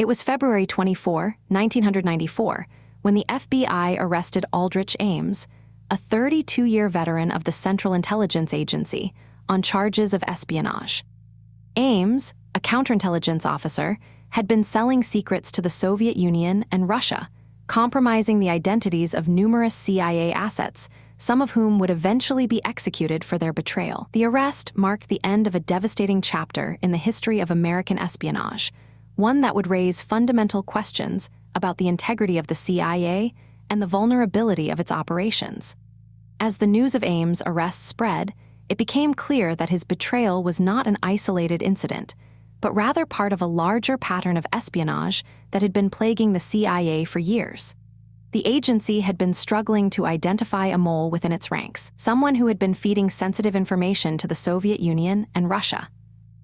It was February 24, 1994, when the FBI arrested Aldrich Ames, a 32-year veteran of the Central Intelligence Agency, on charges of espionage. Ames, a counterintelligence officer, had been selling secrets to the Soviet Union and Russia, compromising the identities of numerous CIA assets, some of whom would eventually be executed for their betrayal. The arrest marked the end of a devastating chapter in the history of American espionage, one that would raise fundamental questions about the integrity of the CIA and the vulnerability of its operations. As the news of Ames' arrest spread, it became clear that his betrayal was not an isolated incident, but rather part of a larger pattern of espionage that had been plaguing the CIA for years. The agency had been struggling to identify a mole within its ranks, someone who had been feeding sensitive information to the Soviet Union and Russia.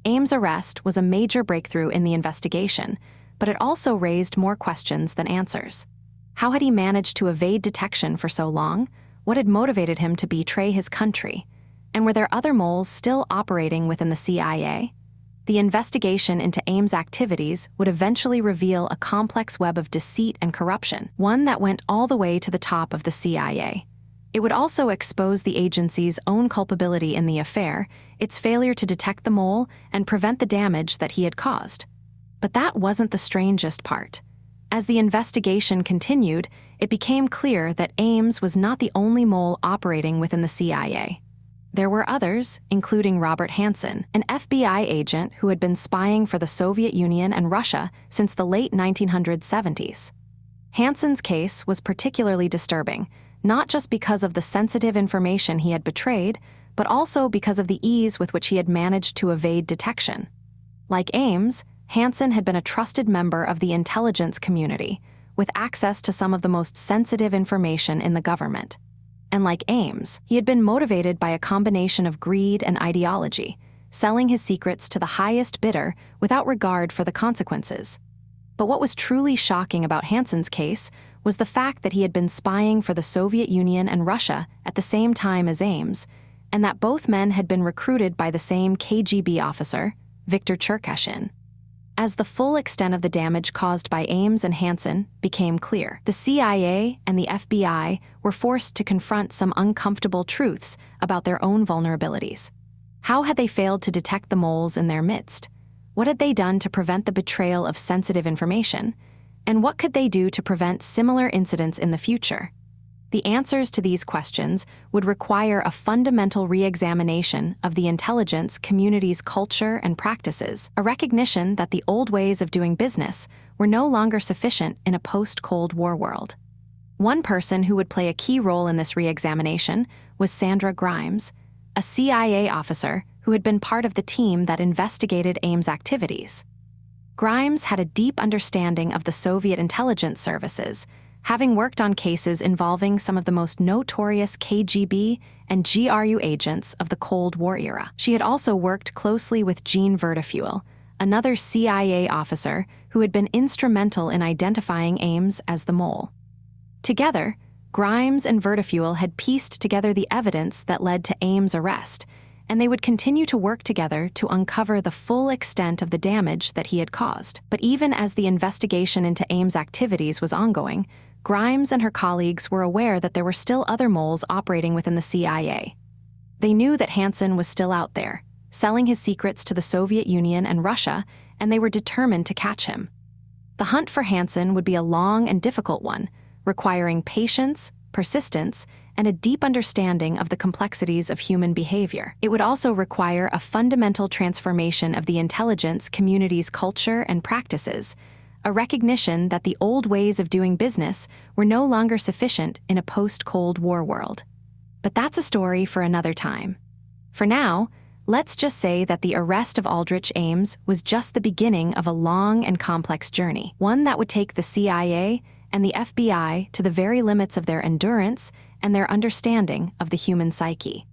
Ames' arrest was a major breakthrough in the investigation, but it also raised more questions than answers. How had he managed to evade detection for so long? What had motivated him to betray his country? And were there other moles still operating within the CIA? The investigation into Ames' activities would eventually reveal a complex web of deceit and corruption, one that went all the way to the top of the CIA. It would also expose the agency's own culpability in the affair, its failure to detect the mole and prevent the damage that he had caused. But that wasn't the strangest part. As the investigation continued, it became clear that Ames was not the only mole operating within the CIA. There were others, including Robert Hanssen, an FBI agent who had been spying for the Soviet Union and Russia since the late 1970s. Hanssen's case was particularly disturbing, not just because of the sensitive information he had betrayed, but also because of the ease with which he had managed to evade detection. Like Ames, Hanssen had been a trusted member of the intelligence community, with access to some of the most sensitive information in the government. And like Ames, he had been motivated by a combination of greed and ideology, selling his secrets to the highest bidder without regard for the consequences. But what was truly shocking about Hanssen's case was the fact that he had been spying for the Soviet Union and Russia at the same time as Ames, and that both men had been recruited by the same KGB officer, Viktor Cherkashin. As the full extent of the damage caused by Ames and Hanssen became clear, the CIA and the FBI were forced to confront some uncomfortable truths about their own vulnerabilities. How had they failed to detect the moles in their midst? What had they done to prevent the betrayal of sensitive information? And what could they do to prevent similar incidents in the future? The answers to these questions would require a fundamental re-examination of the intelligence community's culture and practices, a recognition that the old ways of doing business were no longer sufficient in a post-Cold War world. One person who would play a key role in this re-examination was Sandra Grimes, a CIA officer who had been part of the team that investigated Ames' activities. Grimes had a deep understanding of the Soviet intelligence services, having worked on cases involving some of the most notorious KGB and GRU agents of the Cold War era. She had also worked closely with Jean Verdefuel, another CIA officer who had been instrumental in identifying Ames as the mole. Together, Grimes and Verdefuel had pieced together the evidence that led to Ames' arrest, and they would continue to work together to uncover the full extent of the damage that he had caused. But even as the investigation into Ames' activities was ongoing, Grimes and her colleagues were aware that there were still other moles operating within the CIA. They knew that Hanssen was still out there, selling his secrets to the Soviet Union and Russia, and they were determined to catch him. The hunt for Hanssen would be a long and difficult one, requiring patience, persistence, and a deep understanding of the complexities of human behavior. It would also require a fundamental transformation of the intelligence community's culture and practices, a recognition that the old ways of doing business were no longer sufficient in a post-Cold War world. But that's a story for another time. For now, let's just say that the arrest of Aldrich Ames was just the beginning of a long and complex journey, one that would take the CIA and the FBI to the very limits of their endurance and their understanding of the human psyche.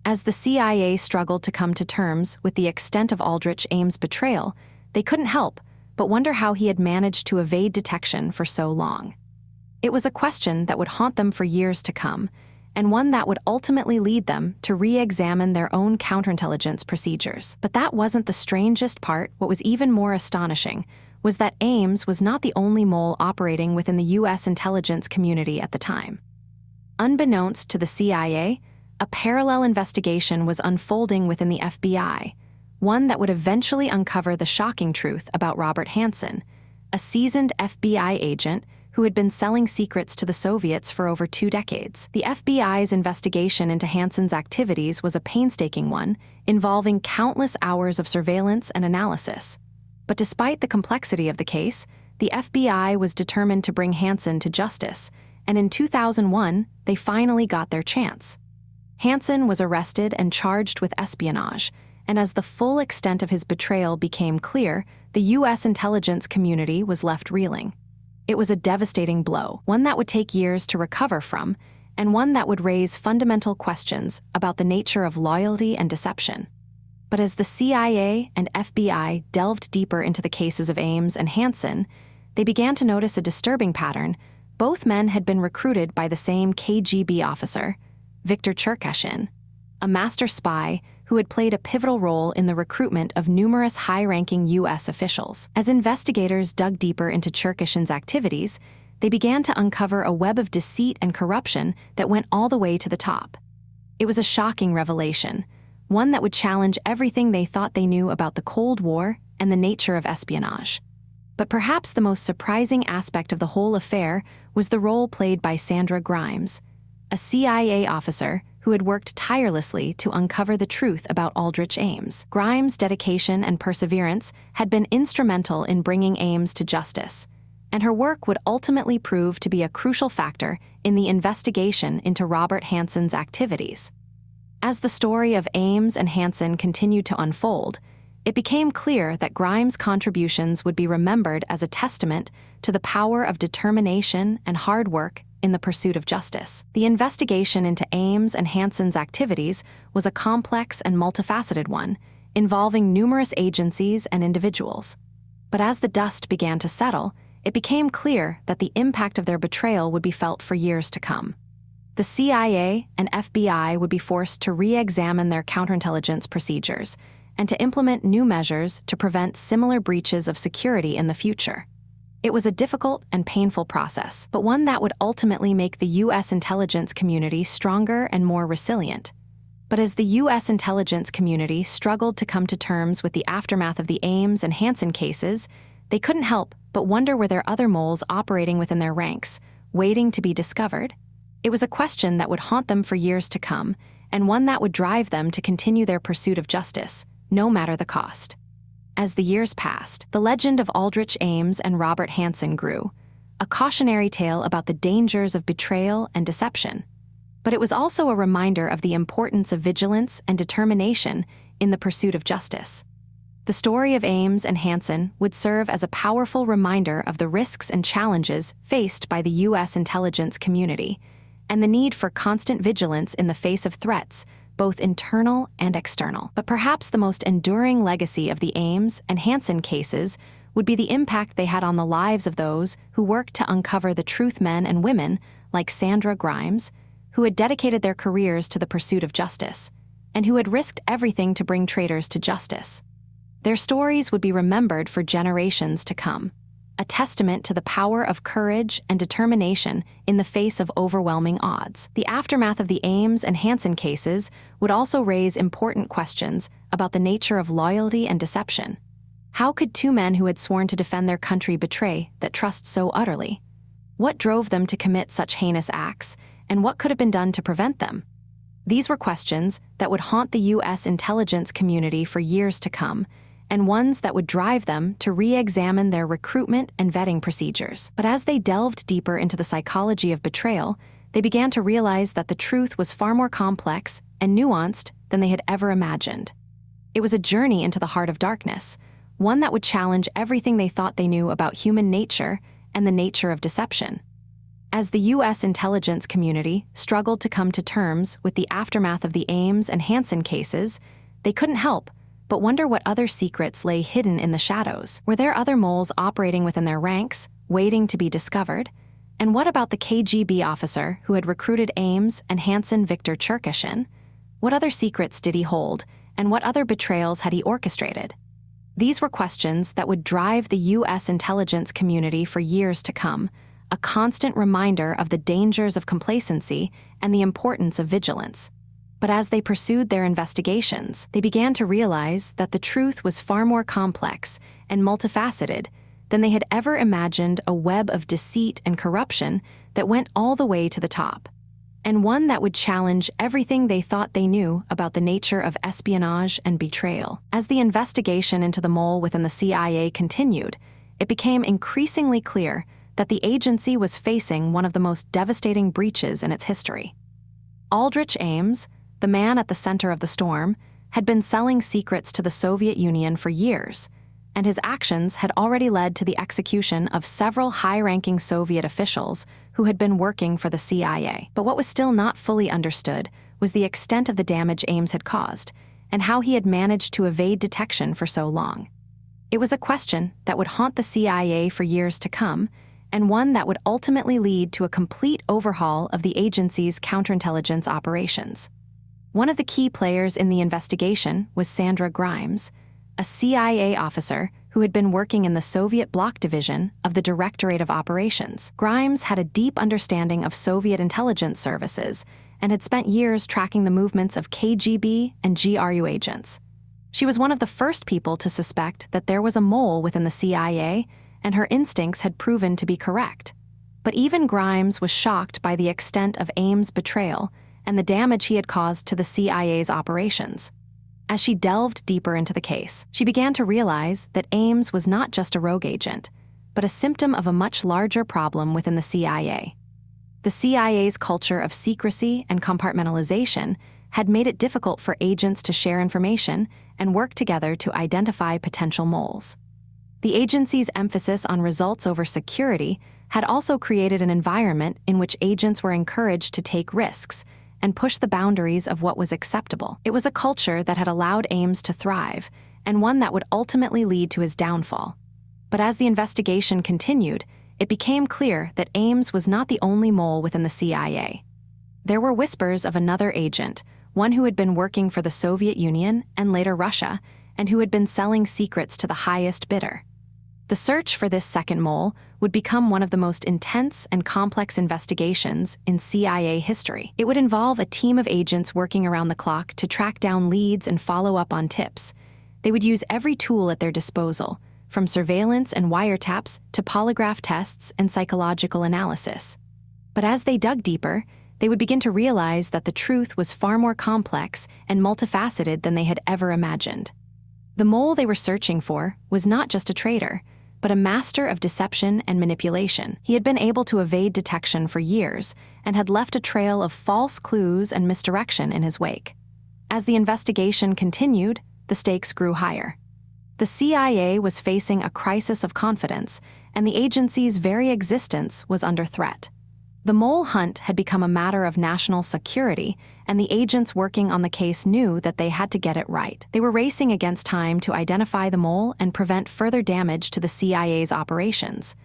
As the CIA struggled to come to terms with the extent of Aldrich Ames' betrayal, they couldn't help but wonder how he had managed to evade detection for so long. It was a question that would haunt them for years to come, and one that would ultimately lead them to re-examine their own counterintelligence procedures. But that wasn't the strangest part. What was even more astonishing was that Ames was not the only mole operating within the U.S. intelligence community at the time. Unbeknownst to the CIA, a parallel investigation was unfolding within the FBI, one that would eventually uncover the shocking truth about Robert Hanssen, a seasoned FBI agent who had been selling secrets to the Soviets for over 2 decades. The FBI's investigation into Hanssen's activities was a painstaking one, involving countless hours of surveillance and analysis. But despite the complexity of the case, the FBI was determined to bring Hanssen to justice, and in 2001, they finally got their chance. Hanssen was arrested and charged with espionage, and as the full extent of his betrayal became clear, the U.S. intelligence community was left reeling. It was a devastating blow, one that would take years to recover from, and one that would raise fundamental questions about the nature of loyalty and deception. But as the CIA and FBI delved deeper into the cases of Ames and Hanssen, they began to notice a disturbing pattern. Both men had been recruited by the same KGB officer, Viktor Cherkashin, a master spy who had played a pivotal role in the recruitment of numerous high-ranking U.S. officials. As investigators dug deeper into Cherkashin's activities, they began to uncover a web of deceit and corruption that went all the way to the top. It was a shocking revelation, one that would challenge everything they thought they knew about the Cold War and the nature of espionage. But perhaps the most surprising aspect of the whole affair was the role played by Sandra Grimes, a CIA officer who had worked tirelessly to uncover the truth about Aldrich Ames. Grimes' dedication and perseverance had been instrumental in bringing Ames to justice, and her work would ultimately prove to be a crucial factor in the investigation into Robert Hanssen's activities. As the story of Ames and Hanssen continued to unfold, it became clear that Grimes' contributions would be remembered as a testament to the power of determination and hard work in the pursuit of justice. The investigation into Ames and Hanssen's activities was a complex and multifaceted one, involving numerous agencies and individuals. But as the dust began to settle, it became clear that the impact of their betrayal would be felt for years to come. The CIA and FBI would be forced to re-examine their counterintelligence procedures and to implement new measures to prevent similar breaches of security in the future. It was a difficult and painful process, but one that would ultimately make the U.S. intelligence community stronger and more resilient. But as the U.S. intelligence community struggled to come to terms with the aftermath of the Ames and Hanssen cases, they couldn't help but wonder were there other moles operating within their ranks, waiting to be discovered. It was a question that would haunt them for years to come, and one that would drive them to continue their pursuit of justice, no matter the cost. As the years passed, the legend of Aldrich Ames and Robert Hanssen grew, a cautionary tale about the dangers of betrayal and deception. But it was also a reminder of the importance of vigilance and determination in the pursuit of justice. The story of Ames and Hanssen would serve as a powerful reminder of the risks and challenges faced by the U.S. intelligence community, and the need for constant vigilance in the face of threats, both internal and external. But perhaps the most enduring legacy of the Ames and Hanssen cases would be the impact they had on the lives of those who worked to uncover the truth, men and women like Sandra Grimes, who had dedicated their careers to the pursuit of justice, and who had risked everything to bring traitors to justice. Their stories would be remembered for generations to come, a testament to the power of courage and determination in the face of overwhelming odds. The aftermath of the Ames and Hanssen cases would also raise important questions about the nature of loyalty and deception. How could two men who had sworn to defend their country betray that trust so utterly? What drove them to commit such heinous acts, and what could have been done to prevent them? These were questions that would haunt the U.S. intelligence community for years to come, and ones that would drive them to re-examine their recruitment and vetting procedures. But as they delved deeper into the psychology of betrayal, they began to realize that the truth was far more complex and nuanced than they had ever imagined. It was a journey into the heart of darkness, one that would challenge everything they thought they knew about human nature and the nature of deception. As the U.S. intelligence community struggled to come to terms with the aftermath of the Ames and Hanssen cases, they couldn't help but wonder what other secrets lay hidden in the shadows. Were there other moles operating within their ranks, waiting to be discovered? And what about the KGB officer who had recruited Ames and Hanssen, Viktor Cherkashin? What other secrets did he hold, and what other betrayals had he orchestrated? These were questions that would drive the U.S. intelligence community for years to come, a constant reminder of the dangers of complacency and the importance of vigilance. But as they pursued their investigations, they began to realize that the truth was far more complex and multifaceted than they had ever imagined, a web of deceit and corruption that went all the way to the top, and one that would challenge everything they thought they knew about the nature of espionage and betrayal. As the investigation into the mole within the CIA continued, it became increasingly clear that the agency was facing one of the most devastating breaches in its history. Aldrich Ames, the man at the center of the storm, had been selling secrets to the Soviet Union for years, and his actions had already led to the execution of several high-ranking Soviet officials who had been working for the CIA. But what was still not fully understood was the extent of the damage Ames had caused, and how he had managed to evade detection for so long. It was a question that would haunt the CIA for years to come, and one that would ultimately lead to a complete overhaul of the agency's counterintelligence operations. One of the key players in the investigation was Sandra Grimes, a CIA officer who had been working in the Soviet Bloc Division of the Directorate of Operations. Grimes had a deep understanding of Soviet intelligence services and had spent years tracking the movements of KGB and GRU agents. She was one of the first people to suspect that there was a mole within the CIA, and her instincts had proven to be correct. But even Grimes was shocked by the extent of Ames' betrayal and the damage he had caused to the CIA's operations. As she delved deeper into the case, she began to realize that Ames was not just a rogue agent, but a symptom of a much larger problem within the CIA. The CIA's culture of secrecy and compartmentalization had made it difficult for agents to share information and work together to identify potential moles. The agency's emphasis on results over security had also created an environment in which agents were encouraged to take risks and push the boundaries of what was acceptable. It was a culture that had allowed Ames to thrive, and one that would ultimately lead to his downfall. But as the investigation continued, it became clear that Ames was not the only mole within the CIA. There were whispers of another agent, one who had been working for the Soviet Union and later Russia, and who had been selling secrets to the highest bidder. The search for this second mole would become one of the most intense and complex investigations in CIA history. It would involve a team of agents working around the clock to track down leads and follow up on tips. They would use every tool at their disposal, from surveillance and wiretaps to polygraph tests and psychological analysis. But as they dug deeper, they would begin to realize that the truth was far more complex and multifaceted than they had ever imagined. The mole they were searching for was not just a traitor, but a master of deception and manipulation. He had been able to evade detection for years and had left a trail of false clues and misdirection in his wake. As the investigation continued, the stakes grew higher. The CIA was facing a crisis of confidence, and the agency's very existence was under threat. The mole hunt had become a matter of national security, and the agents working on the case knew that they had to get it right. They were racing against time to identify the mole and prevent further damage to the CIA's operations.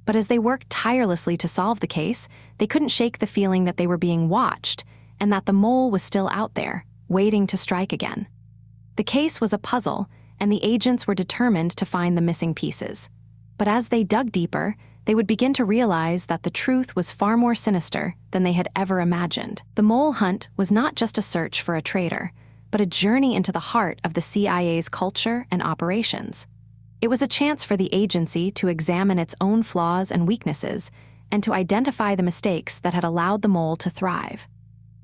But as they worked tirelessly to solve the case, they couldn't shake the feeling that they were being watched, and that the mole was still out there, waiting to strike again. The case was a puzzle, and the agents were determined to find the missing pieces. But as they dug deeper, they would begin to realize that the truth was far more sinister than they had ever imagined. The mole hunt was not just a search for a traitor, but a journey into the heart of the CIA's culture and operations. It was a chance for the agency to examine its own flaws and weaknesses, and to identify the mistakes that had allowed the mole to thrive.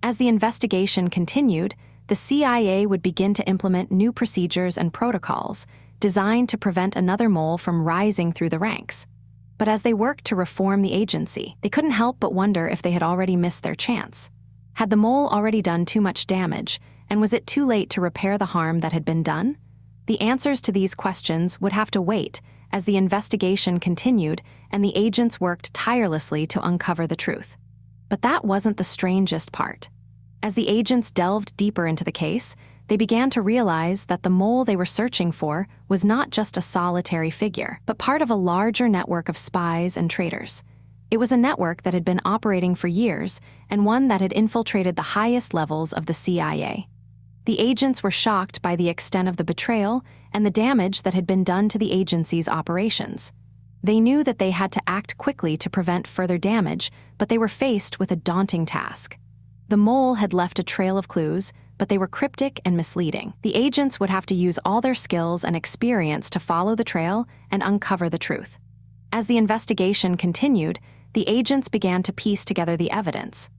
As the investigation continued, the CIA would begin to implement new procedures and protocols designed to prevent another mole from rising through the ranks. But as they worked to reform the agency, they couldn't help but wonder if they had already missed their chance. Had the mole already done too much damage, and was it too late to repair the harm that had been done? The answers to these questions would have to wait as the investigation continued and the agents worked tirelessly to uncover the truth. But that wasn't the strangest part. As the agents delved deeper into the case, they began to realize that the mole they were searching for was not just a solitary figure, but part of a larger network of spies and traitors. It was a network that had been operating for years, and one that had infiltrated the highest levels of the CIA. The agents were shocked by the extent of the betrayal and the damage that had been done to the agency's operations. They knew that they had to act quickly to prevent further damage, but they were faced with a daunting task. The mole had left a trail of clues, but they were cryptic and misleading. The agents would have to use all their skills and experience to follow the trail and uncover the truth. As the investigation continued, the agents began to piece together the evidence.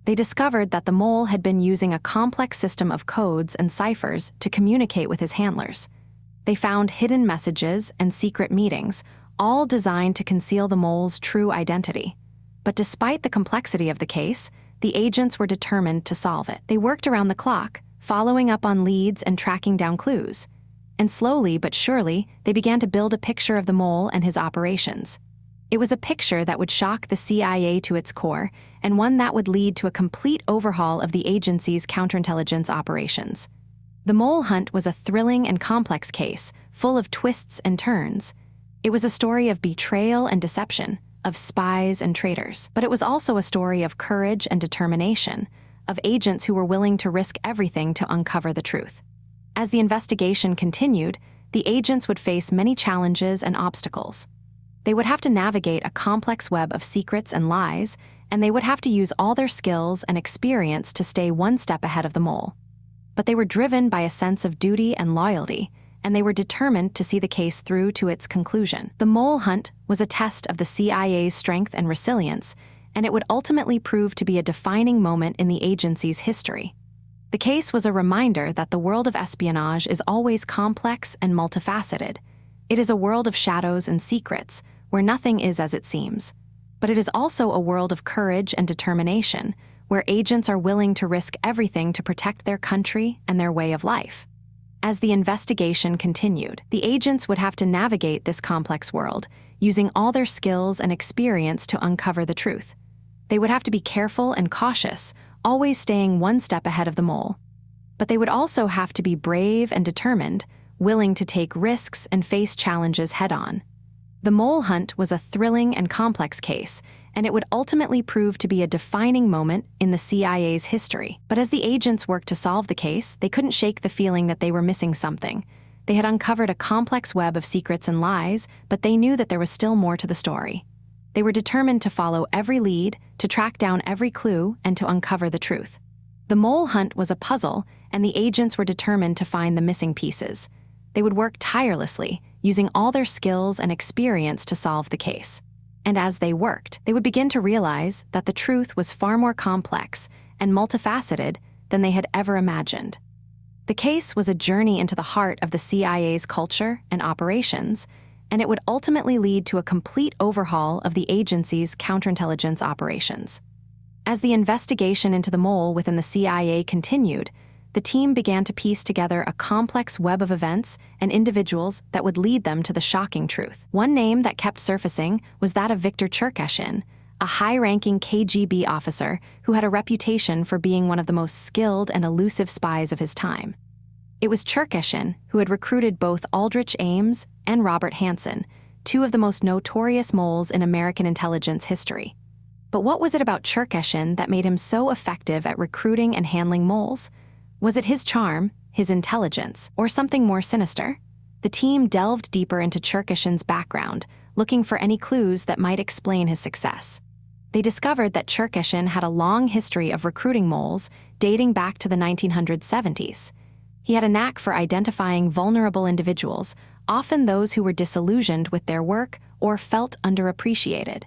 They discovered that the mole had been using a complex system of codes and ciphers to communicate with his handlers. They found hidden messages and secret meetings, all designed to conceal the mole's true identity. But despite the complexity of the case, the agents were determined to solve it. They worked around the clock, following up on leads and tracking down clues. And slowly but surely, they began to build a picture of the mole and his operations. It was a picture that would shock the CIA to its core, and one that would lead to a complete overhaul of the agency's counterintelligence operations. The mole hunt was a thrilling and complex case, full of twists and turns. It was a story of betrayal and deception, of spies and traitors. But it was also a story of courage and determination, of agents who were willing to risk everything to uncover the truth. As the investigation continued, the agents would face many challenges and obstacles. They would have to navigate a complex web of secrets and lies, and they would have to use all their skills and experience to stay one step ahead of the mole. But they were driven by a sense of duty and loyalty, and they were determined to see the case through to its conclusion. The mole hunt was a test of the CIA's strength and resilience, and it would ultimately prove to be a defining moment in the agency's history. The case was a reminder that the world of espionage is always complex and multifaceted. It is a world of shadows and secrets, where nothing is as it seems. But it is also a world of courage and determination, where agents are willing to risk everything to protect their country and their way of life. As the investigation continued, the agents would have to navigate this complex world, using all their skills and experience to uncover the truth. They would have to be careful and cautious, always staying one step ahead of the mole. But they would also have to be brave and determined, willing to take risks and face challenges head-on. The mole hunt was a thrilling and complex case, and it would ultimately prove to be a defining moment in the CIA's history. But as the agents worked to solve the case, they couldn't shake the feeling that they were missing something. They had uncovered a complex web of secrets and lies, but they knew that there was still more to the story. They were determined to follow every lead, to track down every clue, and to uncover the truth. The mole hunt was a puzzle, and the agents were determined to find the missing pieces. They would work tirelessly, using all their skills and experience to solve the case. And as they worked, they would begin to realize that the truth was far more complex and multifaceted than they had ever imagined. The case was a journey into the heart of the CIA's culture and operations, and it would ultimately lead to a complete overhaul of the agency's counterintelligence operations. As the investigation into the mole within the CIA continued, the team began to piece together a complex web of events and individuals that would lead them to the shocking truth. One name that kept surfacing was that of Viktor Cherkeshin, a high-ranking KGB officer who had a reputation for being one of the most skilled and elusive spies of his time. It was Cherkeshin who had recruited both Aldrich Ames and Robert Hansen, two of the most notorious moles in American intelligence history. But what was it about Cherkeshin that made him so effective at recruiting and handling moles? Was it his charm, his intelligence, or something more sinister? The team delved deeper into Cherkeshin's background, looking for any clues that might explain his success. They discovered that Cherkeshin had a long history of recruiting moles dating back to the 1970s. He had a knack for identifying vulnerable individuals, often those who were disillusioned with their work or felt underappreciated.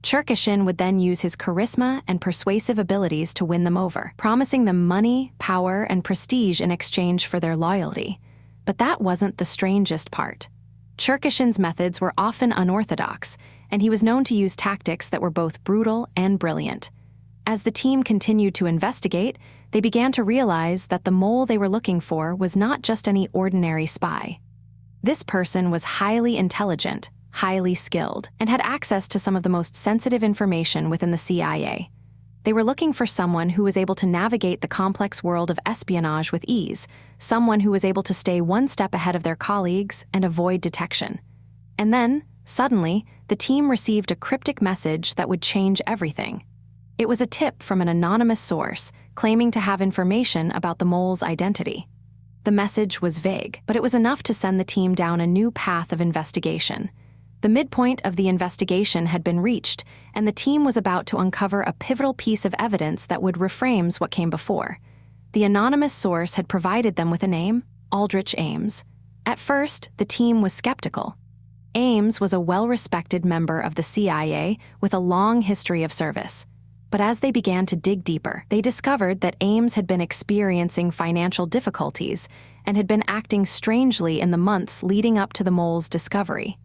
Cherkeshin would then use his charisma and persuasive abilities to win them over, promising them money, power, and prestige in exchange for their loyalty. But that wasn't the strangest part. Cherkeshin's methods were often unorthodox, and he was known to use tactics that were both brutal and brilliant. As the team continued to investigate, they began to realize that the mole they were looking for was not just any ordinary spy. This person was highly intelligent, highly skilled, and had access to some of the most sensitive information within the CIA. They were looking for someone who was able to navigate the complex world of espionage with ease, someone who was able to stay one step ahead of their colleagues and avoid detection. And then, suddenly, the team received a cryptic message that would change everything. It was a tip from an anonymous source claiming to have information about the mole's identity. The message was vague, but it was enough to send the team down a new path of investigation. The midpoint of the investigation had been reached, and the team was about to uncover a pivotal piece of evidence that would reframe what came before. The anonymous source had provided them with a name, Aldrich Ames. At first, the team was skeptical. Ames was a well-respected member of the CIA with a long history of service. But as they began to dig deeper, they discovered that Ames had been experiencing financial difficulties and had been acting strangely in the months leading up to the mole's discovery.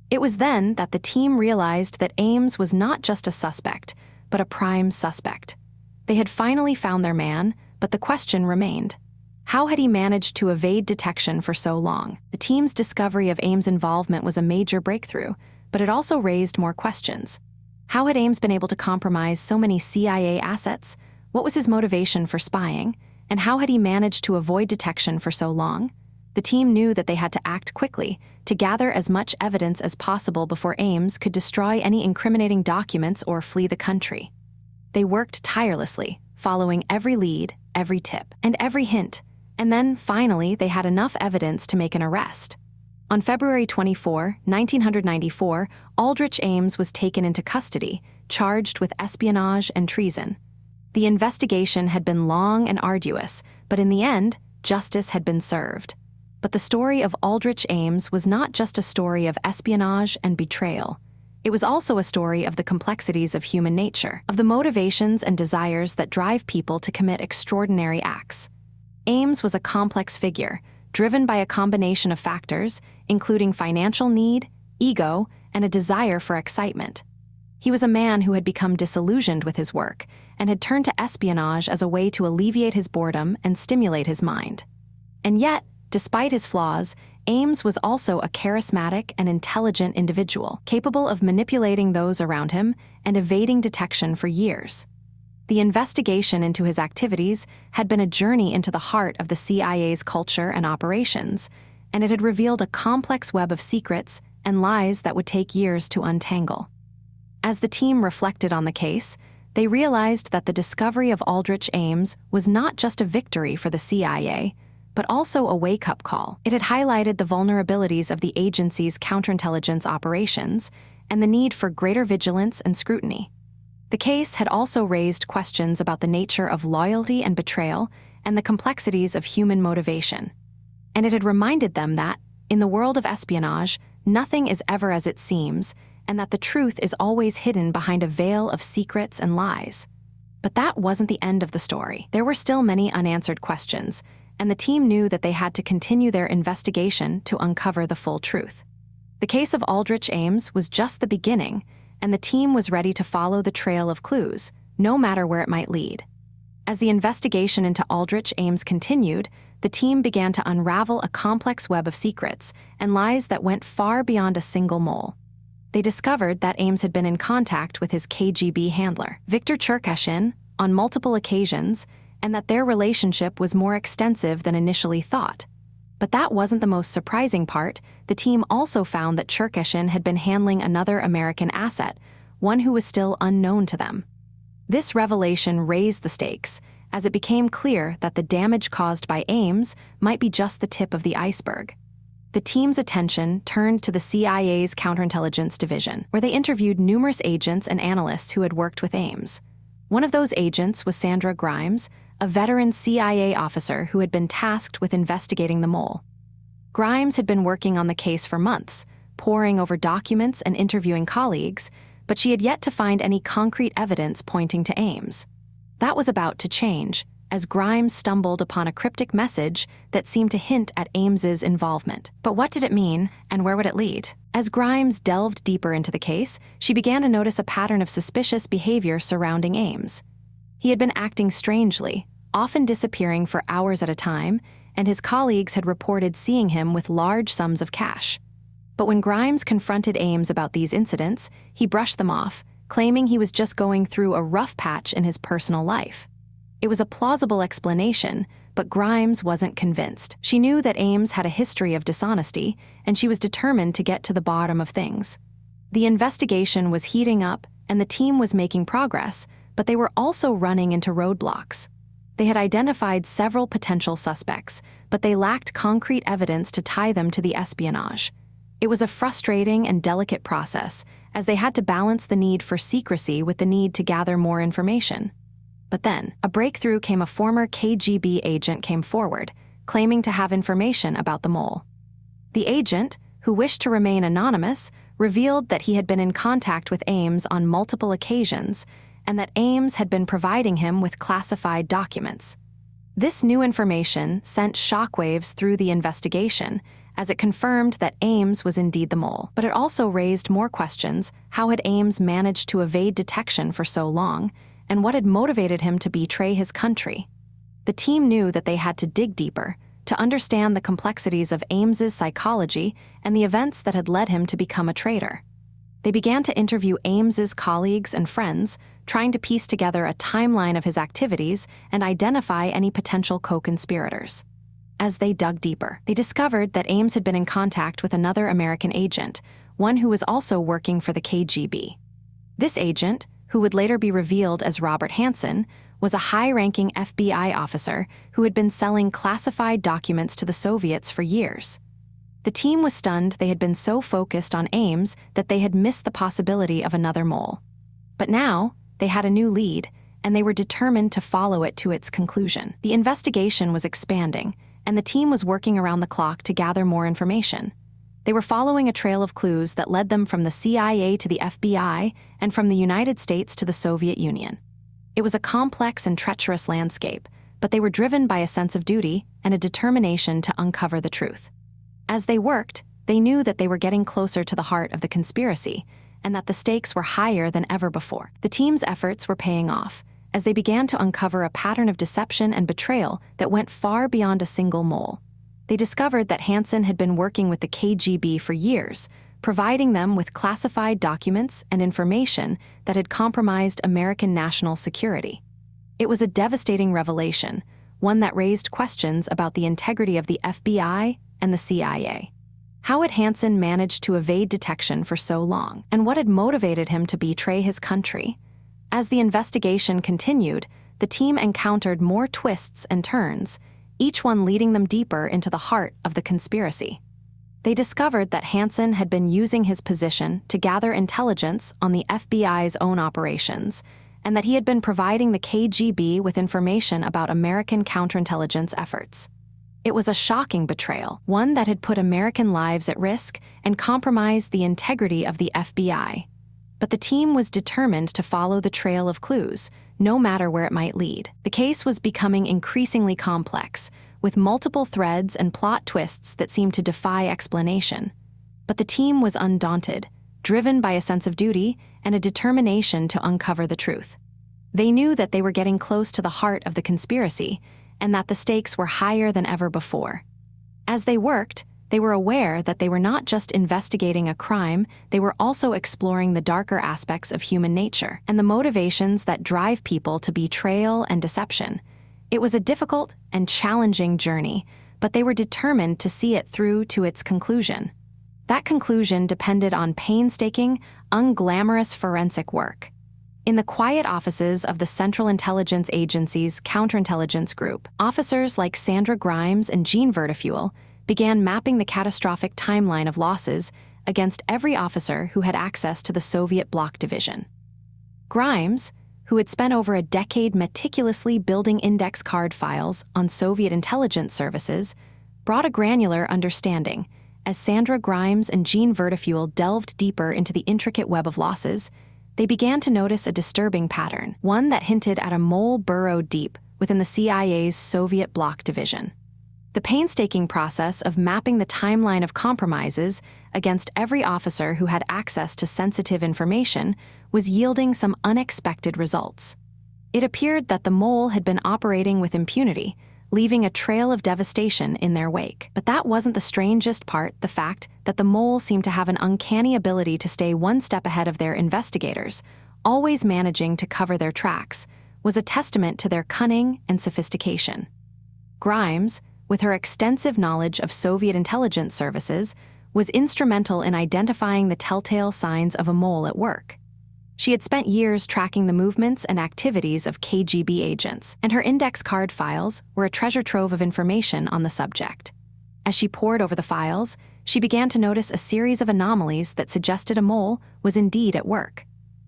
It was then that the team realized that Ames was not just a suspect, but a prime suspect. They had finally found their man, but the question remained. How had he managed to evade detection for so long? The team's discovery of Ames' involvement was a major breakthrough, but it also raised more questions. How had Ames been able to compromise so many CIA assets? What was his motivation for spying? And how had he managed to avoid detection for so long? The team knew that they had to act quickly, to gather as much evidence as possible before Ames could destroy any incriminating documents or flee the country. They worked tirelessly, following every lead, every tip, and every hint. And then, finally, they had enough evidence to make an arrest. On February 24, 1994, Aldrich Ames was taken into custody, charged with espionage and treason. The investigation had been long and arduous, but in the end, justice had been served. But the story of Aldrich Ames was not just a story of espionage and betrayal. It was also a story of the complexities of human nature, of the motivations and desires that drive people to commit extraordinary acts. Ames was a complex figure, driven by a combination of factors, including financial need, ego, and a desire for excitement. He was a man who had become disillusioned with his work and had turned to espionage as a way to alleviate his boredom and stimulate his mind. And yet, despite his flaws, Ames was also a charismatic and intelligent individual, capable of manipulating those around him and evading detection for years. The investigation into his activities had been a journey into the heart of the CIA's culture and operations, and it had revealed a complex web of secrets and lies that would take years to untangle. As the team reflected on the case, they realized that the discovery of Aldrich Ames was not just a victory for the CIA, but also a wake-up call. It had highlighted the vulnerabilities of the agency's counterintelligence operations and the need for greater vigilance and scrutiny. The case had also raised questions about the nature of loyalty and betrayal and the complexities of human motivation. And it had reminded them that, in the world of espionage, nothing is ever as it seems, and that the truth is always hidden behind a veil of secrets and lies. But that wasn't the end of the story. There were still many unanswered questions, and the team knew that they had to continue their investigation to uncover the full truth. The case of Aldrich Ames was just the beginning, and the team was ready to follow the trail of clues, no matter where it might lead. As the investigation into Aldrich Ames continued, the team began to unravel a complex web of secrets and lies that went far beyond a single mole. They discovered that Ames had been in contact with his KGB handler, Viktor Cherkeshin, on multiple occasions, and that their relationship was more extensive than initially thought. But that wasn't the most surprising part. The team also found that Cherkeshin had been handling another American asset, one who was still unknown to them. This revelation raised the stakes, as it became clear that the damage caused by Ames might be just the tip of the iceberg. The team's attention turned to the CIA's counterintelligence division, where they interviewed numerous agents and analysts who had worked with Ames. One of those agents was Sandra Grimes, a veteran CIA officer who had been tasked with investigating the mole. Grimes had been working on the case for months, poring over documents and interviewing colleagues, but she had yet to find any concrete evidence pointing to Ames. That was about to change, as Grimes stumbled upon a cryptic message that seemed to hint at Ames's involvement. But what did it mean, and where would it lead? As Grimes delved deeper into the case, she began to notice a pattern of suspicious behavior surrounding Ames. He had been acting strangely, often disappearing for hours at a time, and his colleagues had reported seeing him with large sums of cash. But when Grimes confronted Ames about these incidents, he brushed them off, claiming he was just going through a rough patch in his personal life. It was a plausible explanation, but Grimes wasn't convinced. She knew that Ames had a history of dishonesty, and she was determined to get to the bottom of things. The investigation was heating up, and the team was making progress, but they were also running into roadblocks. They had identified several potential suspects, but they lacked concrete evidence to tie them to the espionage. It was a frustrating and delicate process, as they had to balance the need for secrecy with the need to gather more information. But then, a breakthrough came. A former KGB agent came forward, claiming to have information about the mole. The agent, who wished to remain anonymous, revealed that he had been in contact with Ames on multiple occasions, and that Ames had been providing him with classified documents. This new information sent shockwaves through the investigation, as it confirmed that Ames was indeed the mole. But it also raised more questions. How had Ames managed to evade detection for so long, and what had motivated him to betray his country? The team knew that they had to dig deeper, to understand the complexities of Ames's psychology and the events that had led him to become a traitor. They began to interview Ames's colleagues and friends, trying to piece together a timeline of his activities and identify any potential co-conspirators. As they dug deeper, they discovered that Ames had been in contact with another American agent, one who was also working for the KGB. This agent, who would later be revealed as Robert Hansen, was a high-ranking FBI officer who had been selling classified documents to the Soviets for years. The team was stunned. They had been so focused on Ames that they had missed the possibility of another mole. But now, they had a new lead, and they were determined to follow it to its conclusion. The investigation was expanding, and the team was working around the clock to gather more information. They were following a trail of clues that led them from the CIA to the FBI and from the United States to the Soviet Union. It was a complex and treacherous landscape, but they were driven by a sense of duty and a determination to uncover the truth. As they worked, they knew that they were getting closer to the heart of the conspiracy, and that the stakes were higher than ever before. The team's efforts were paying off, as they began to uncover a pattern of deception and betrayal that went far beyond a single mole. They discovered that Hansen had been working with the KGB for years, providing them with classified documents and information that had compromised American national security. It was a devastating revelation, one that raised questions about the integrity of the FBI and the CIA. How had Hansen managed to evade detection for so long, and what had motivated him to betray his country? As the investigation continued, the team encountered more twists and turns, each one leading them deeper into the heart of the conspiracy. They discovered that Hansen had been using his position to gather intelligence on the FBI's own operations, and that he had been providing the KGB with information about American counterintelligence efforts. It was a shocking betrayal, one that had put American lives at risk and compromised the integrity of the FBI. But the team was determined to follow the trail of clues, no matter where it might lead. The case was becoming increasingly complex, with multiple threads and plot twists that seemed to defy explanation. But the team was undaunted, driven by a sense of duty and a determination to uncover the truth. They knew that they were getting close to the heart of the conspiracy, and that the stakes were higher than ever before. As they worked, they were aware that they were not just investigating a crime, they were also exploring the darker aspects of human nature and the motivations that drive people to betrayal and deception. It was a difficult and challenging journey, but they were determined to see it through to its conclusion. That conclusion depended on painstaking, unglamorous forensic work. In the quiet offices of the Central Intelligence Agency's Counterintelligence Group, officers like Sandra Grimes and Jean Vertifuel began mapping the catastrophic timeline of losses against every officer who had access to the Soviet Bloc Division. Grimes, who had spent over a decade meticulously building index card files on Soviet intelligence services, brought a granular understanding. As Sandra Grimes and Jean Vertifuel delved deeper into the intricate web of losses, they began to notice a disturbing pattern, one that hinted at a mole burrowed deep within the CIA's Soviet Bloc Division. The painstaking process of mapping the timeline of compromises against every officer who had access to sensitive information was yielding some unexpected results. It appeared that the mole had been operating with impunity, leaving a trail of devastation in their wake. But that wasn't the strangest part. The fact that the mole seemed to have an uncanny ability to stay one step ahead of their investigators, always managing to cover their tracks, was a testament to their cunning and sophistication. Grimes, with her extensive knowledge of Soviet intelligence services, was instrumental in identifying the telltale signs of a mole at work. She had spent years tracking the movements and activities of KGB agents, and her index card files were a treasure trove of information on the subject. As she pored over the files, she began to notice a series of anomalies that suggested a mole was indeed at work.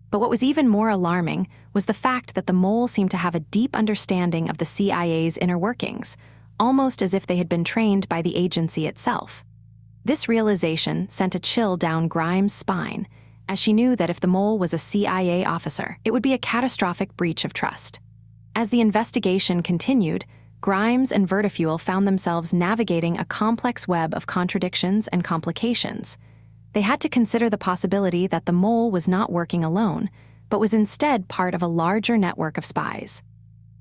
But what was even more alarming was the fact that the mole seemed to have a deep understanding of the CIA's inner workings, almost as if they had been trained by the agency itself. This realization sent a chill down Grimes' spine, as she knew that if the mole was a CIA officer, it would be a catastrophic breach of trust. As the investigation continued, Grimes and Vertifuel found themselves navigating a complex web of contradictions and complications. They had to consider the possibility that the mole was not working alone, but was instead part of a larger network of spies.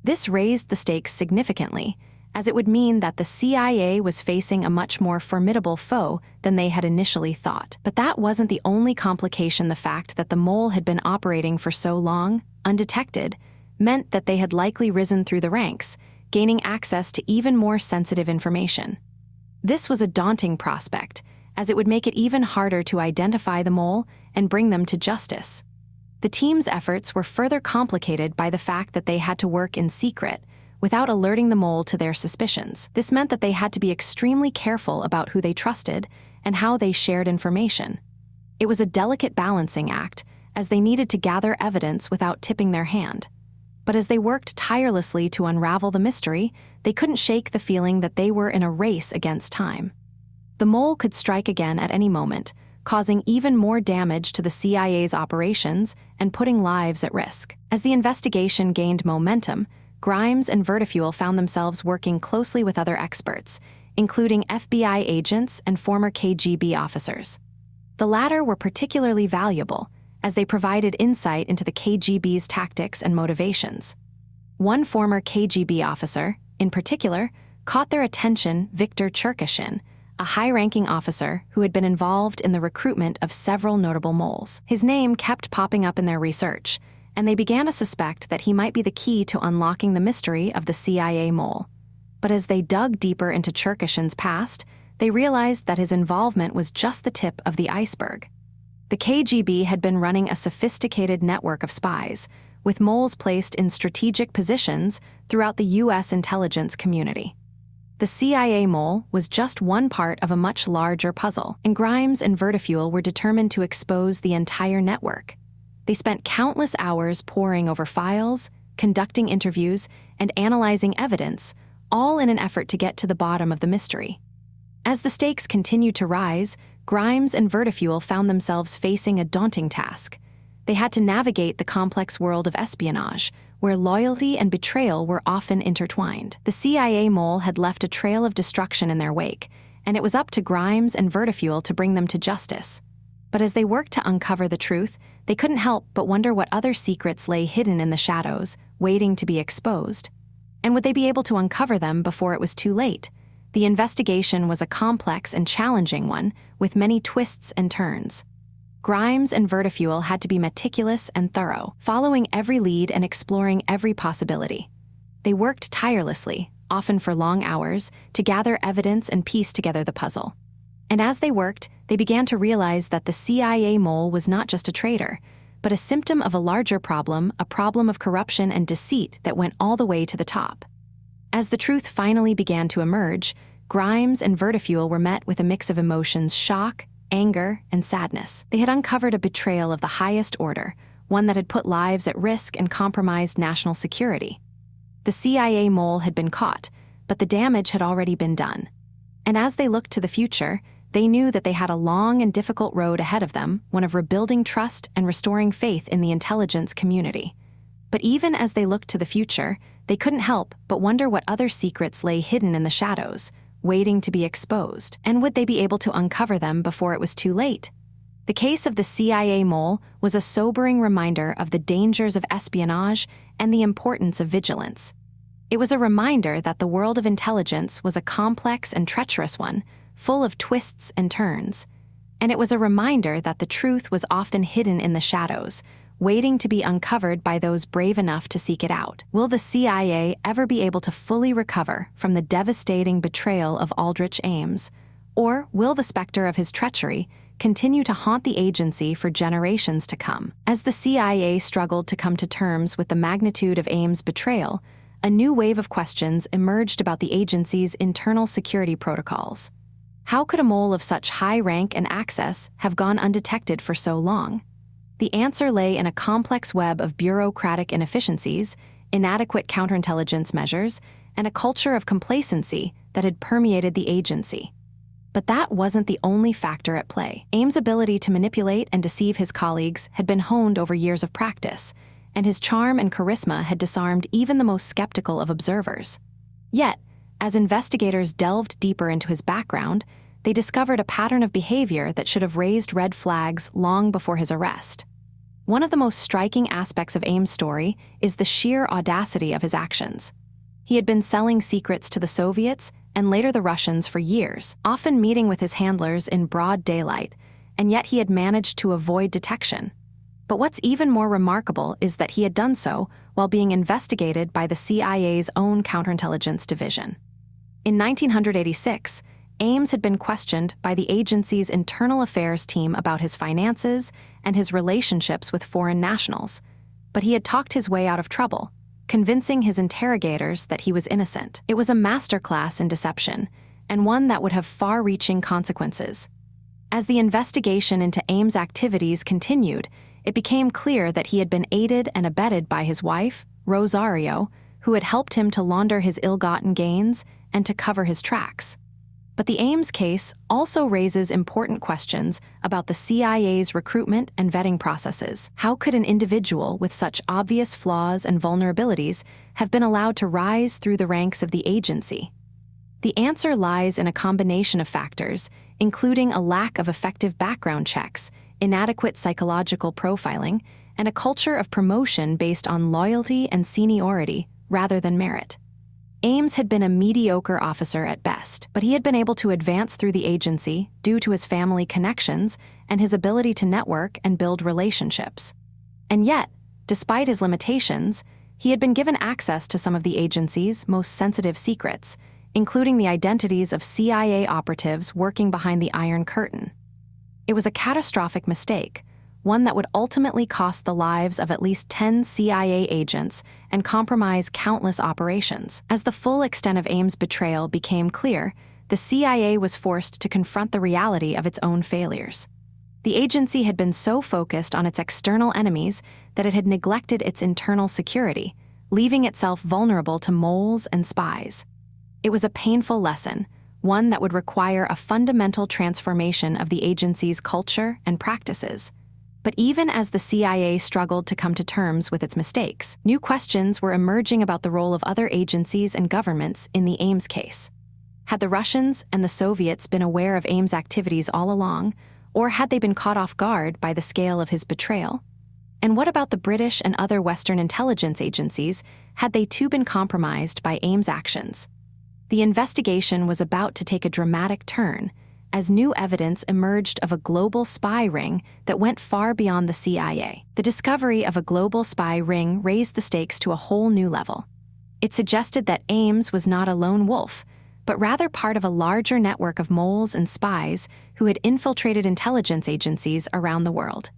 This raised the stakes significantly, as it would mean that the CIA was facing a much more formidable foe than they had initially thought. But that wasn't the only complication. The fact that the mole had been operating for so long, undetected, meant that they had likely risen through the ranks, gaining access to even more sensitive information. This was a daunting prospect, as it would make it even harder to identify the mole and bring them to justice. The team's efforts were further complicated by the fact that they had to work in secret, without alerting the mole to their suspicions. This meant that they had to be extremely careful about who they trusted and how they shared information. It was a delicate balancing act, as they needed to gather evidence without tipping their hand. But as they worked tirelessly to unravel the mystery, they couldn't shake the feeling that they were in a race against time. The mole could strike again at any moment, causing even more damage to the CIA's operations and putting lives at risk. As the investigation gained momentum, Grimes and Vertifuel found themselves working closely with other experts, including FBI agents and former KGB officers. The latter were particularly valuable, as they provided insight into the KGB's tactics and motivations. One former KGB officer, in particular, caught their attention: Viktor Cherkashin, a high-ranking officer who had been involved in the recruitment of several notable moles. His name kept popping up in their research, and they began to suspect that he might be the key to unlocking the mystery of the CIA mole. But as they dug deeper into Cherkashin's past, they realized that his involvement was just the tip of the iceberg. The KGB had been running a sophisticated network of spies, with moles placed in strategic positions throughout the U.S. intelligence community. The CIA mole was just one part of a much larger puzzle, and Grimes and Vertifuel were determined to expose the entire network. They spent countless hours poring over files, conducting interviews, and analyzing evidence, all in an effort to get to the bottom of the mystery. As the stakes continued to rise, Grimes and Vertifuel found themselves facing a daunting task. They had to navigate the complex world of espionage, where loyalty and betrayal were often intertwined. The CIA mole had left a trail of destruction in their wake, and it was up to Grimes and Vertifuel to bring them to justice. But as they worked to uncover the truth, they couldn't help but wonder what other secrets lay hidden in the shadows, waiting to be exposed. And would they be able to uncover them before it was too late? The investigation was a complex and challenging one, with many twists and turns. Grimes and Vertifuel had to be meticulous and thorough, following every lead and exploring every possibility. They worked tirelessly, often for long hours, to gather evidence and piece together the puzzle. And as they worked, they began to realize that the CIA mole was not just a traitor, but a symptom of a larger problem, a problem of corruption and deceit that went all the way to the top. As the truth finally began to emerge, Grimes and Vertifuel were met with a mix of emotions: shock, anger, and sadness. They had uncovered a betrayal of the highest order, one that had put lives at risk and compromised national security. The CIA mole had been caught, but the damage had already been done. And as they looked to the future, they knew that they had a long and difficult road ahead of them, one of rebuilding trust and restoring faith in the intelligence community. But even as they looked to the future, they couldn't help but wonder what other secrets lay hidden in the shadows, waiting to be exposed. And would they be able to uncover them before it was too late? The case of the CIA mole was a sobering reminder of the dangers of espionage and the importance of vigilance. It was a reminder that the world of intelligence was a complex and treacherous one, full of twists and turns. And it was a reminder that the truth was often hidden in the shadows, waiting to be uncovered by those brave enough to seek it out. Will the CIA ever be able to fully recover from the devastating betrayal of Aldrich Ames? Or will the specter of his treachery continue to haunt the agency for generations to come. As the CIA struggled to come to terms with the magnitude of Ames' betrayal, a new wave of questions emerged about the agency's internal security protocols. How could a mole of such high rank and access have gone undetected for so long? The answer lay in a complex web of bureaucratic inefficiencies, inadequate counterintelligence measures, and a culture of complacency that had permeated the agency. But that wasn't the only factor at play. Ames' ability to manipulate and deceive his colleagues had been honed over years of practice, and his charm and charisma had disarmed even the most skeptical of observers. Yet, as investigators delved deeper into his background, they discovered a pattern of behavior that should have raised red flags long before his arrest. One of the most striking aspects of Ames' story is the sheer audacity of his actions. He had been selling secrets to the Soviets and later the Russians for years, often meeting with his handlers in broad daylight, and yet he had managed to avoid detection. But what's even more remarkable is that he had done so while being investigated by the CIA's own counterintelligence division. In 1986, Ames had been questioned by the agency's internal affairs team about his finances and his relationships with foreign nationals, but he had talked his way out of trouble, convincing his interrogators that he was innocent. It was a masterclass in deception, and one that would have far-reaching consequences. As the investigation into Ames' activities continued, it became clear that he had been aided and abetted by his wife, Rosario, who had helped him to launder his ill-gotten gains and to cover his tracks. But the Ames case also raises important questions about the CIA's recruitment and vetting processes. How could an individual with such obvious flaws and vulnerabilities have been allowed to rise through the ranks of the agency? The answer lies in a combination of factors, including a lack of effective background checks, inadequate psychological profiling, and a culture of promotion based on loyalty and seniority rather than merit. Ames had been a mediocre officer at best, but he had been able to advance through the agency due to his family connections and his ability to network and build relationships. And yet, despite his limitations, he had been given access to some of the agency's most sensitive secrets, including the identities of CIA operatives working behind the Iron Curtain. It was a catastrophic mistake, one that would ultimately cost the lives of at least 10 CIA agents and compromise countless operations. As the full extent of Ames' betrayal became clear, the CIA was forced to confront the reality of its own failures. The agency had been so focused on its external enemies that it had neglected its internal security, leaving itself vulnerable to moles and spies. It was a painful lesson, one that would require a fundamental transformation of the agency's culture and practices. But even as the CIA struggled to come to terms with its mistakes, new questions were emerging about the role of other agencies and governments in the Ames case. Had the Russians and the Soviets been aware of Ames' activities all along, or had they been caught off guard by the scale of his betrayal? And what about the British and other Western intelligence agencies? Had they too been compromised by Ames' actions? The investigation was about to take a dramatic turn, as new evidence emerged of a global spy ring that went far beyond the CIA. The discovery of a global spy ring raised the stakes to a whole new level. It suggested that Ames was not a lone wolf, but rather part of a larger network of moles and spies who had infiltrated intelligence agencies around the world.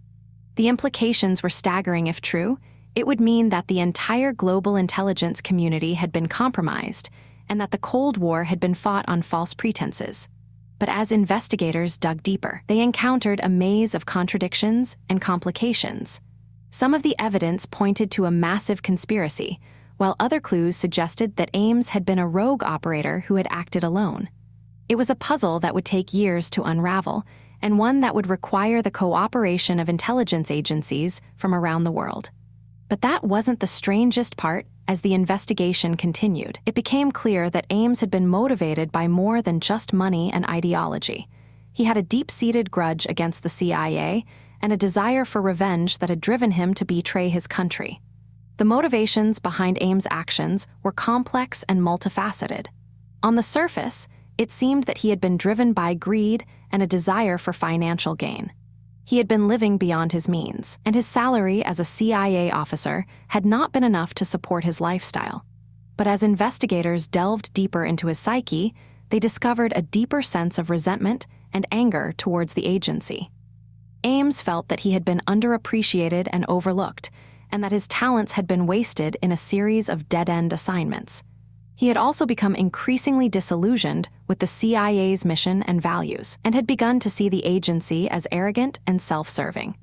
The implications were staggering if true. It would mean that the entire global intelligence community had been compromised, and that the Cold War had been fought on false pretenses. But as investigators dug deeper, they encountered a maze of contradictions and complications. Some of the evidence pointed to a massive conspiracy, while other clues suggested that Ames had been a rogue operator who had acted alone. It was a puzzle that would take years to unravel, and one that would require the cooperation of intelligence agencies from around the world. But that wasn't the strangest part. As the investigation continued, it became clear that Ames had been motivated by more than just money and ideology. He had a deep-seated grudge against the CIA and a desire for revenge that had driven him to betray his country. The motivations behind Ames' actions were complex and multifaceted. On the surface, it seemed that he had been driven by greed and a desire for financial gain. He had been living beyond his means, and his salary as a CIA officer had not been enough to support his lifestyle. But as investigators delved deeper into his psyche, they discovered a deeper sense of resentment and anger towards the agency. Ames felt that he had been underappreciated and overlooked, and that his talents had been wasted in a series of dead-end assignments. He had also become increasingly disillusioned with the CIA's mission and values, and had begun to see the agency as arrogant and self-serving.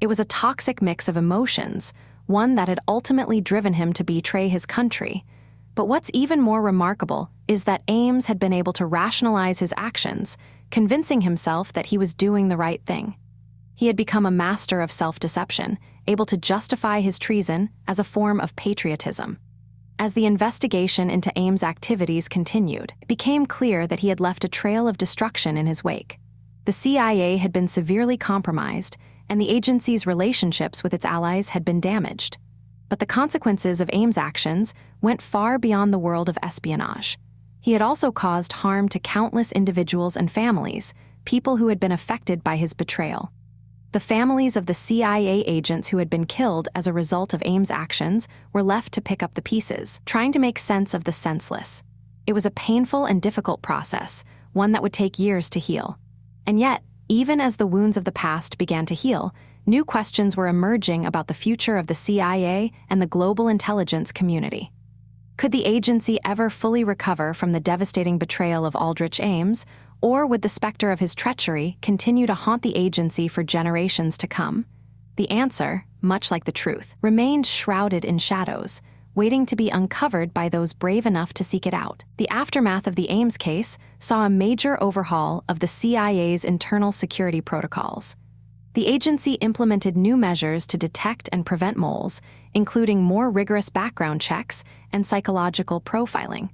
It was a toxic mix of emotions, one that had ultimately driven him to betray his country. But what's even more remarkable is that Ames had been able to rationalize his actions, convincing himself that he was doing the right thing. He had become a master of self-deception, able to justify his treason as a form of patriotism. As the investigation into Ames' activities continued, it became clear that he had left a trail of destruction in his wake. The CIA had been severely compromised, and the agency's relationships with its allies had been damaged. But the consequences of Ames' actions went far beyond the world of espionage. He had also caused harm to countless individuals and families, people who had been affected by his betrayal. The families of the CIA agents who had been killed as a result of Ames' actions were left to pick up the pieces, trying to make sense of the senseless. It was a painful and difficult process, one that would take years to heal. And yet, even as the wounds of the past began to heal, new questions were emerging about the future of the CIA and the global intelligence community. Could the agency ever fully recover from the devastating betrayal of Aldrich Ames, or would the specter of his treachery continue to haunt the agency for generations to come? The answer, much like the truth, remained shrouded in shadows, waiting to be uncovered by those brave enough to seek it out. The aftermath of the Ames case saw a major overhaul of the CIA's internal security protocols. The agency implemented new measures to detect and prevent moles, including more rigorous background checks and psychological profiling.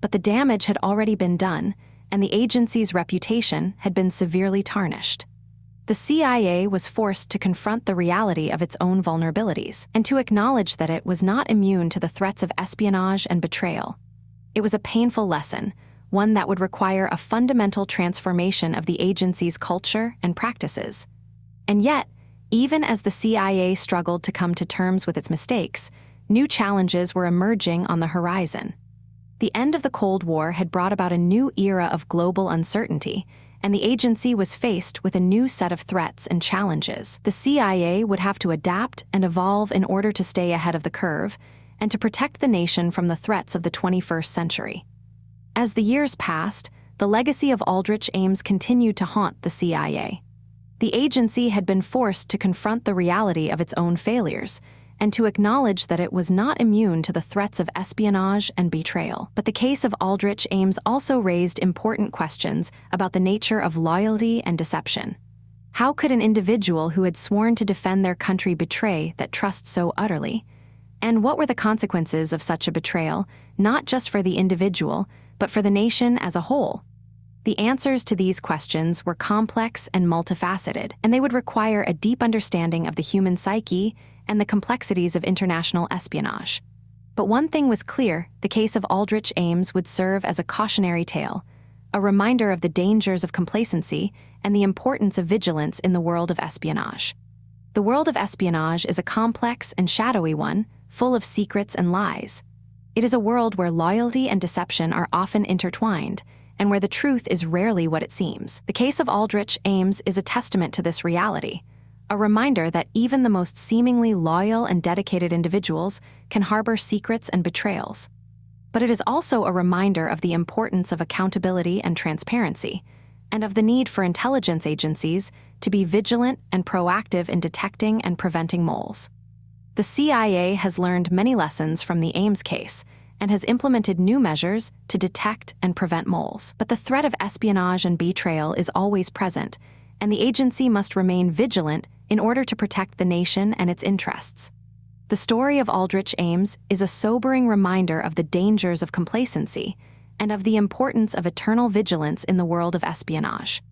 But the damage had already been done, and the agency's reputation had been severely tarnished. The CIA was forced to confront the reality of its own vulnerabilities and to acknowledge that it was not immune to the threats of espionage and betrayal. It was a painful lesson, one that would require a fundamental transformation of the agency's culture and practices. And yet, even as the CIA struggled to come to terms with its mistakes, new challenges were emerging on the horizon. The end of the Cold War had brought about a new era of global uncertainty, and the agency was faced with a new set of threats and challenges. The CIA would have to adapt and evolve in order to stay ahead of the curve and to protect the nation from the threats of the 21st century. As the years passed, the legacy of Aldrich Ames continued to haunt the CIA. The agency had been forced to confront the reality of its own failures and to acknowledge that it was not immune to the threats of espionage and betrayal. But the case of Aldrich Ames also raised important questions about the nature of loyalty and deception. How could an individual who had sworn to defend their country betray that trust so utterly? And what were the consequences of such a betrayal, not just for the individual, but for the nation as a whole? The answers to these questions were complex and multifaceted, and they would require a deep understanding of the human psyche and the complexities of international espionage. But one thing was clear: the case of Aldrich Ames would serve as a cautionary tale, a reminder of the dangers of complacency and the importance of vigilance in the world of espionage. The world of espionage is a complex and shadowy one, full of secrets and lies. It is a world where loyalty and deception are often intertwined, and where the truth is rarely what it seems. The case of Aldrich Ames is a testament to this reality, a reminder that even the most seemingly loyal and dedicated individuals can harbor secrets and betrayals. But it is also a reminder of the importance of accountability and transparency, and of the need for intelligence agencies to be vigilant and proactive in detecting and preventing moles. The CIA has learned many lessons from the Ames case and has implemented new measures to detect and prevent moles. But the threat of espionage and betrayal is always present, and the agency must remain vigilant in order to protect the nation and its interests. The story of Aldrich Ames is a sobering reminder of the dangers of complacency and of the importance of eternal vigilance in the world of espionage.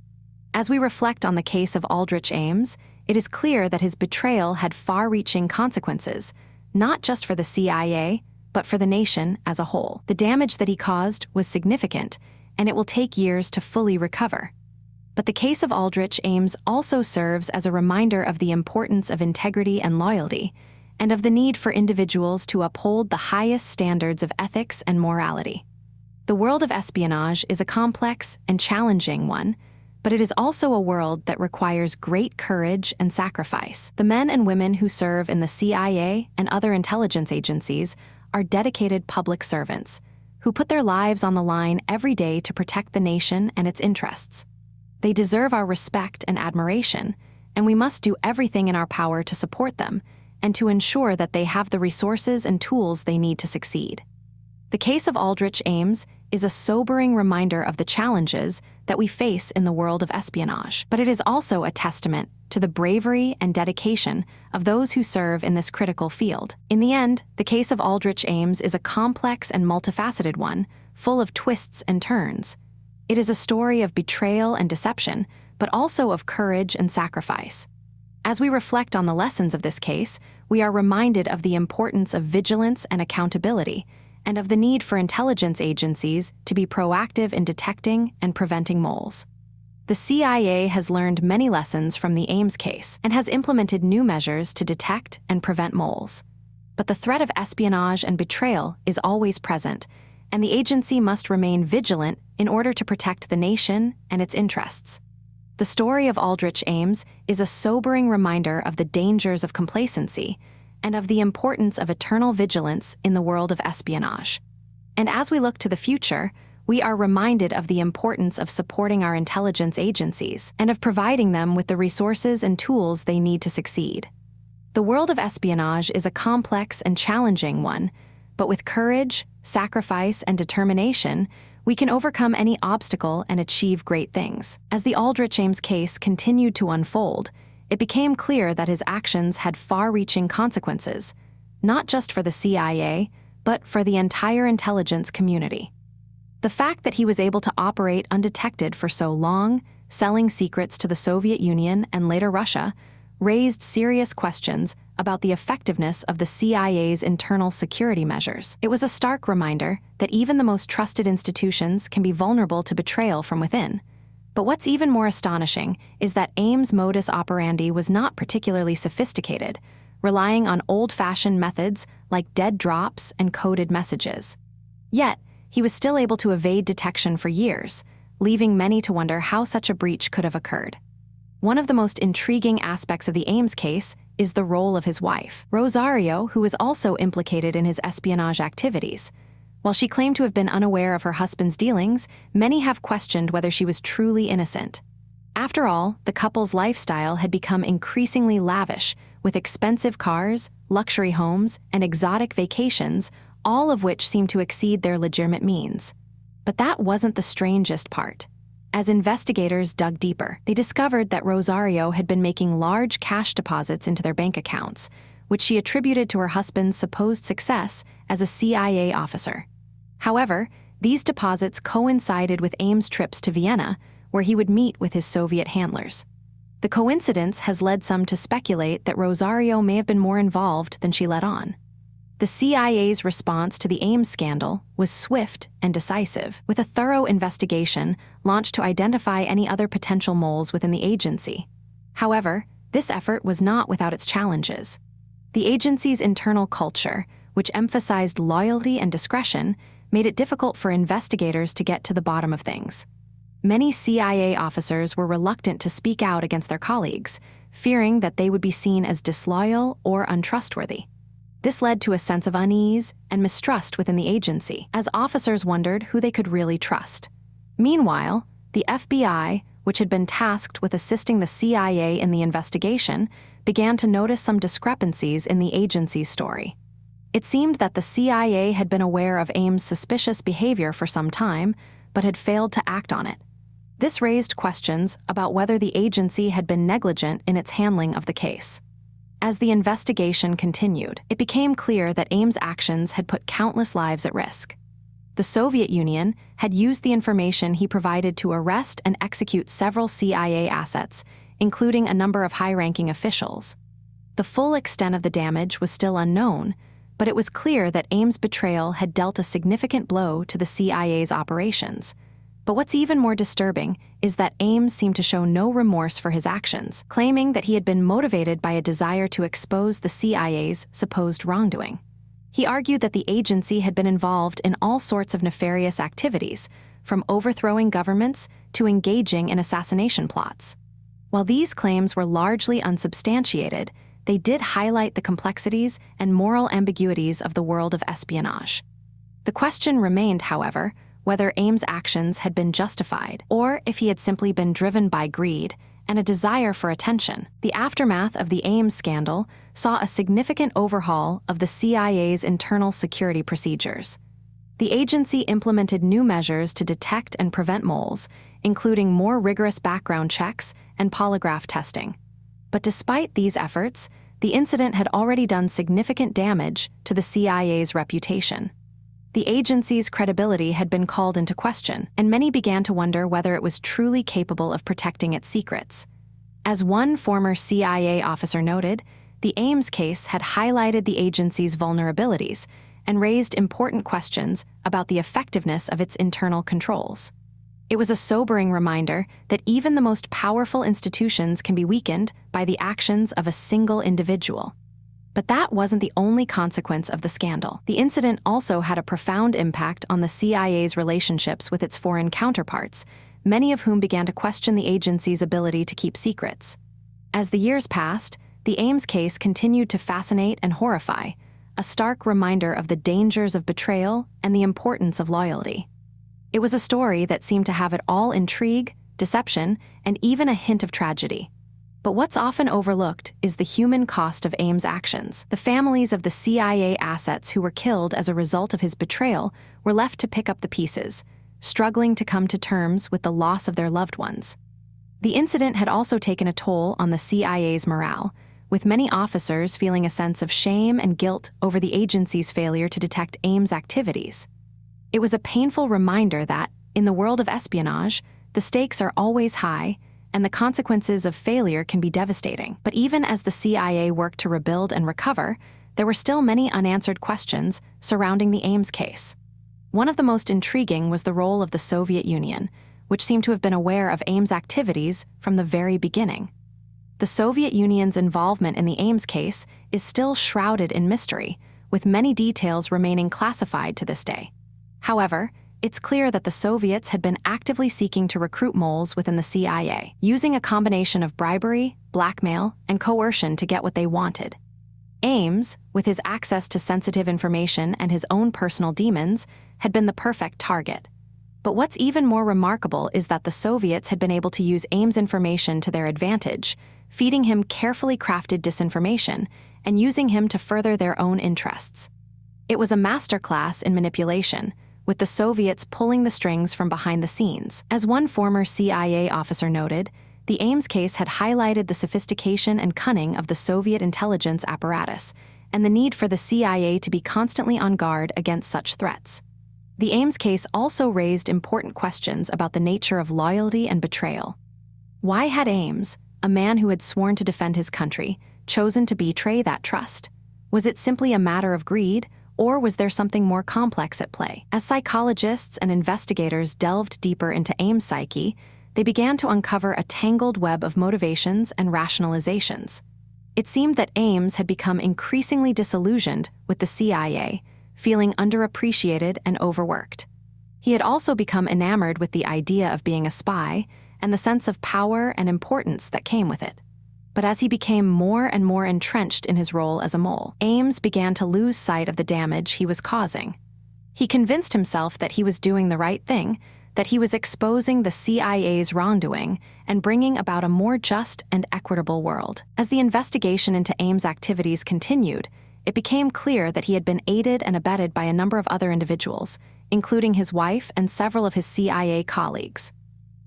As we reflect on the case of Aldrich Ames, it is clear that his betrayal had far-reaching consequences, not just for the CIA, but for the nation as a whole. The damage that he caused was significant, and it will take years to fully recover. But the case of Aldrich Ames also serves as a reminder of the importance of integrity and loyalty, and of the need for individuals to uphold the highest standards of ethics and morality. The world of espionage is a complex and challenging one, But it is also a world that requires great courage and sacrifice. The men and women who serve in the CIA and other intelligence agencies are dedicated public servants who put their lives on the line every day to protect the nation and its interests. They deserve our respect and admiration, and we must do everything in our power to support them and to ensure that they have the resources and tools they need to succeed. The case of Aldrich Ames is a sobering reminder of the challenges that we face in the world of espionage, but it is also a testament to the bravery and dedication of those who serve in this critical field. In the end, the case of Aldrich Ames is a complex and multifaceted one, full of twists and turns. It is a story of betrayal and deception, but also of courage and sacrifice. As we reflect on the lessons of this case, we are reminded of the importance of vigilance and accountability, and of the need for intelligence agencies to be proactive in detecting and preventing moles. The CIA has learned many lessons from the Ames case and has implemented new measures to detect and prevent moles. But the threat of espionage and betrayal is always present, and the agency must remain vigilant in order to protect the nation and its interests. The story of Aldrich Ames is a sobering reminder of the dangers of complacency and of the importance of eternal vigilance in the world of espionage. And as we look to the future, we are reminded of the importance of supporting our intelligence agencies and of providing them with the resources and tools they need to succeed. The world of espionage is a complex and challenging one, but with courage, sacrifice, and determination, we can overcome any obstacle and achieve great things. As the Aldrich Ames case continued to unfold, it became clear that his actions had far-reaching consequences, not just for the CIA, but for the entire intelligence community. The fact that he was able to operate undetected for so long, selling secrets to the Soviet Union and later Russia, raised serious questions about the effectiveness of the CIA's internal security measures. It was a stark reminder that even the most trusted institutions can be vulnerable to betrayal from within. But what's even more astonishing is that Ames' modus operandi was not particularly sophisticated, relying on old-fashioned methods like dead drops and coded messages. Yet, he was still able to evade detection for years, leaving many to wonder how such a breach could have occurred. One of the most intriguing aspects of the Ames case is the role of his wife, Rosario, who was also implicated in his espionage activities. While she claimed to have been unaware of her husband's dealings, many have questioned whether she was truly innocent. After all, the couple's lifestyle had become increasingly lavish, with expensive cars, luxury homes, and exotic vacations, all of which seemed to exceed their legitimate means. But that wasn't the strangest part. As investigators dug deeper, they discovered that Rosario had been making large cash deposits into their bank accounts, which she attributed to her husband's supposed success as a CIA officer. However, these deposits coincided with Ames' trips to Vienna, where he would meet with his Soviet handlers. The coincidence has led some to speculate that Rosario may have been more involved than she let on. The CIA's response to the Ames scandal was swift and decisive, with a thorough investigation launched to identify any other potential moles within the agency. However, this effort was not without its challenges. The agency's internal culture, which emphasized loyalty and discretion, made it difficult for investigators to get to the bottom of things. Many CIA officers were reluctant to speak out against their colleagues, fearing that they would be seen as disloyal or untrustworthy. This led to a sense of unease and mistrust within the agency, as officers wondered who they could really trust. Meanwhile, the FBI, which had been tasked with assisting the CIA in the investigation, began to notice some discrepancies in the agency's story. It seemed that the CIA had been aware of Ames' suspicious behavior for some time, but had failed to act on it. This raised questions about whether the agency had been negligent in its handling of the case. As the investigation continued, it became clear that Ames' actions had put countless lives at risk. The Soviet Union had used the information he provided to arrest and execute several CIA assets, including a number of high-ranking officials. The full extent of the damage was still unknown, but it was clear that Ames' betrayal had dealt a significant blow to the CIA's operations. But what's even more disturbing is that Ames seemed to show no remorse for his actions, claiming that he had been motivated by a desire to expose the CIA's supposed wrongdoing. He argued that the agency had been involved in all sorts of nefarious activities, from overthrowing governments to engaging in assassination plots. While these claims were largely unsubstantiated, they did highlight the complexities and moral ambiguities of the world of espionage. The question remained, however, whether Ames' actions had been justified, or if he had simply been driven by greed and a desire for attention. The aftermath of the Ames scandal saw a significant overhaul of the CIA's internal security procedures. The agency implemented new measures to detect and prevent moles, including more rigorous background checks and polygraph testing. But despite these efforts, the incident had already done significant damage to the CIA's reputation. The agency's credibility had been called into question, and many began to wonder whether it was truly capable of protecting its secrets. As one former CIA officer noted, the Ames case had highlighted the agency's vulnerabilities and raised important questions about the effectiveness of its internal controls. It was a sobering reminder that even the most powerful institutions can be weakened by the actions of a single individual. But that wasn't the only consequence of the scandal. The incident also had a profound impact on the CIA's relationships with its foreign counterparts, many of whom began to question the agency's ability to keep secrets. As the years passed, the Ames case continued to fascinate and horrify, a stark reminder of the dangers of betrayal and the importance of loyalty. It was a story that seemed to have it all: intrigue, deception, and even a hint of tragedy. But what's often overlooked is the human cost of Ames' actions. The families of the CIA assets who were killed as a result of his betrayal were left to pick up the pieces, struggling to come to terms with the loss of their loved ones. The incident had also taken a toll on the CIA's morale, with many officers feeling a sense of shame and guilt over the agency's failure to detect Ames' activities. It was a painful reminder that, in the world of espionage, the stakes are always high, and the consequences of failure can be devastating. But even as the CIA worked to rebuild and recover, there were still many unanswered questions surrounding the Ames case. One of the most intriguing was the role of the Soviet Union, which seemed to have been aware of Ames' activities from the very beginning. The Soviet Union's involvement in the Ames case is still shrouded in mystery, with many details remaining classified to this day. However, it's clear that the Soviets had been actively seeking to recruit moles within the CIA, using a combination of bribery, blackmail, and coercion to get what they wanted. Ames, with his access to sensitive information and his own personal demons, had been the perfect target. But what's even more remarkable is that the Soviets had been able to use Ames' information to their advantage, feeding him carefully crafted disinformation and using him to further their own interests. It was a masterclass in manipulation, with the Soviets pulling the strings from behind the scenes. As one former CIA officer noted, the Ames case had highlighted the sophistication and cunning of the Soviet intelligence apparatus and the need for the CIA to be constantly on guard against such threats. The Ames case also raised important questions about the nature of loyalty and betrayal. Why had Ames, a man who had sworn to defend his country, chosen to betray that trust? Was it simply a matter of greed, or was there something more complex at play? As psychologists and investigators delved deeper into Ames' psyche, they began to uncover a tangled web of motivations and rationalizations. It seemed that Ames had become increasingly disillusioned with the CIA, feeling underappreciated and overworked. He had also become enamored with the idea of being a spy and the sense of power and importance that came with it. But as he became more and more entrenched in his role as a mole, Ames began to lose sight of the damage he was causing. He convinced himself that he was doing the right thing, that he was exposing the CIA's wrongdoing and bringing about a more just and equitable world. As the investigation into Ames' activities continued, it became clear that he had been aided and abetted by a number of other individuals, including his wife and several of his CIA colleagues.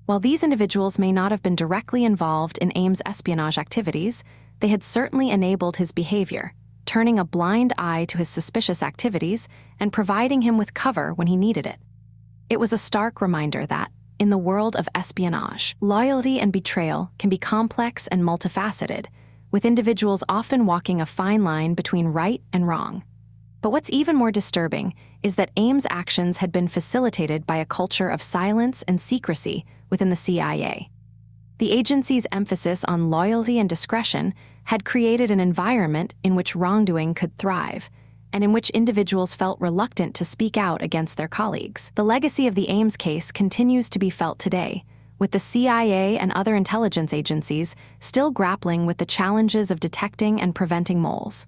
While these individuals may not have been directly involved in Ames' espionage activities, they had certainly enabled his behavior, turning a blind eye to his suspicious activities and providing him with cover when he needed it. It was a stark reminder that, in the world of espionage, loyalty and betrayal can be complex and multifaceted, with individuals often walking a fine line between right and wrong. But what's even more disturbing is that Ames' actions had been facilitated by a culture of silence and secrecy within the CIA. The agency's emphasis on loyalty and discretion had created an environment in which wrongdoing could thrive, and in which individuals felt reluctant to speak out against their colleagues. The legacy of the Ames case continues to be felt today, with the CIA and other intelligence agencies still grappling with the challenges of detecting and preventing moles.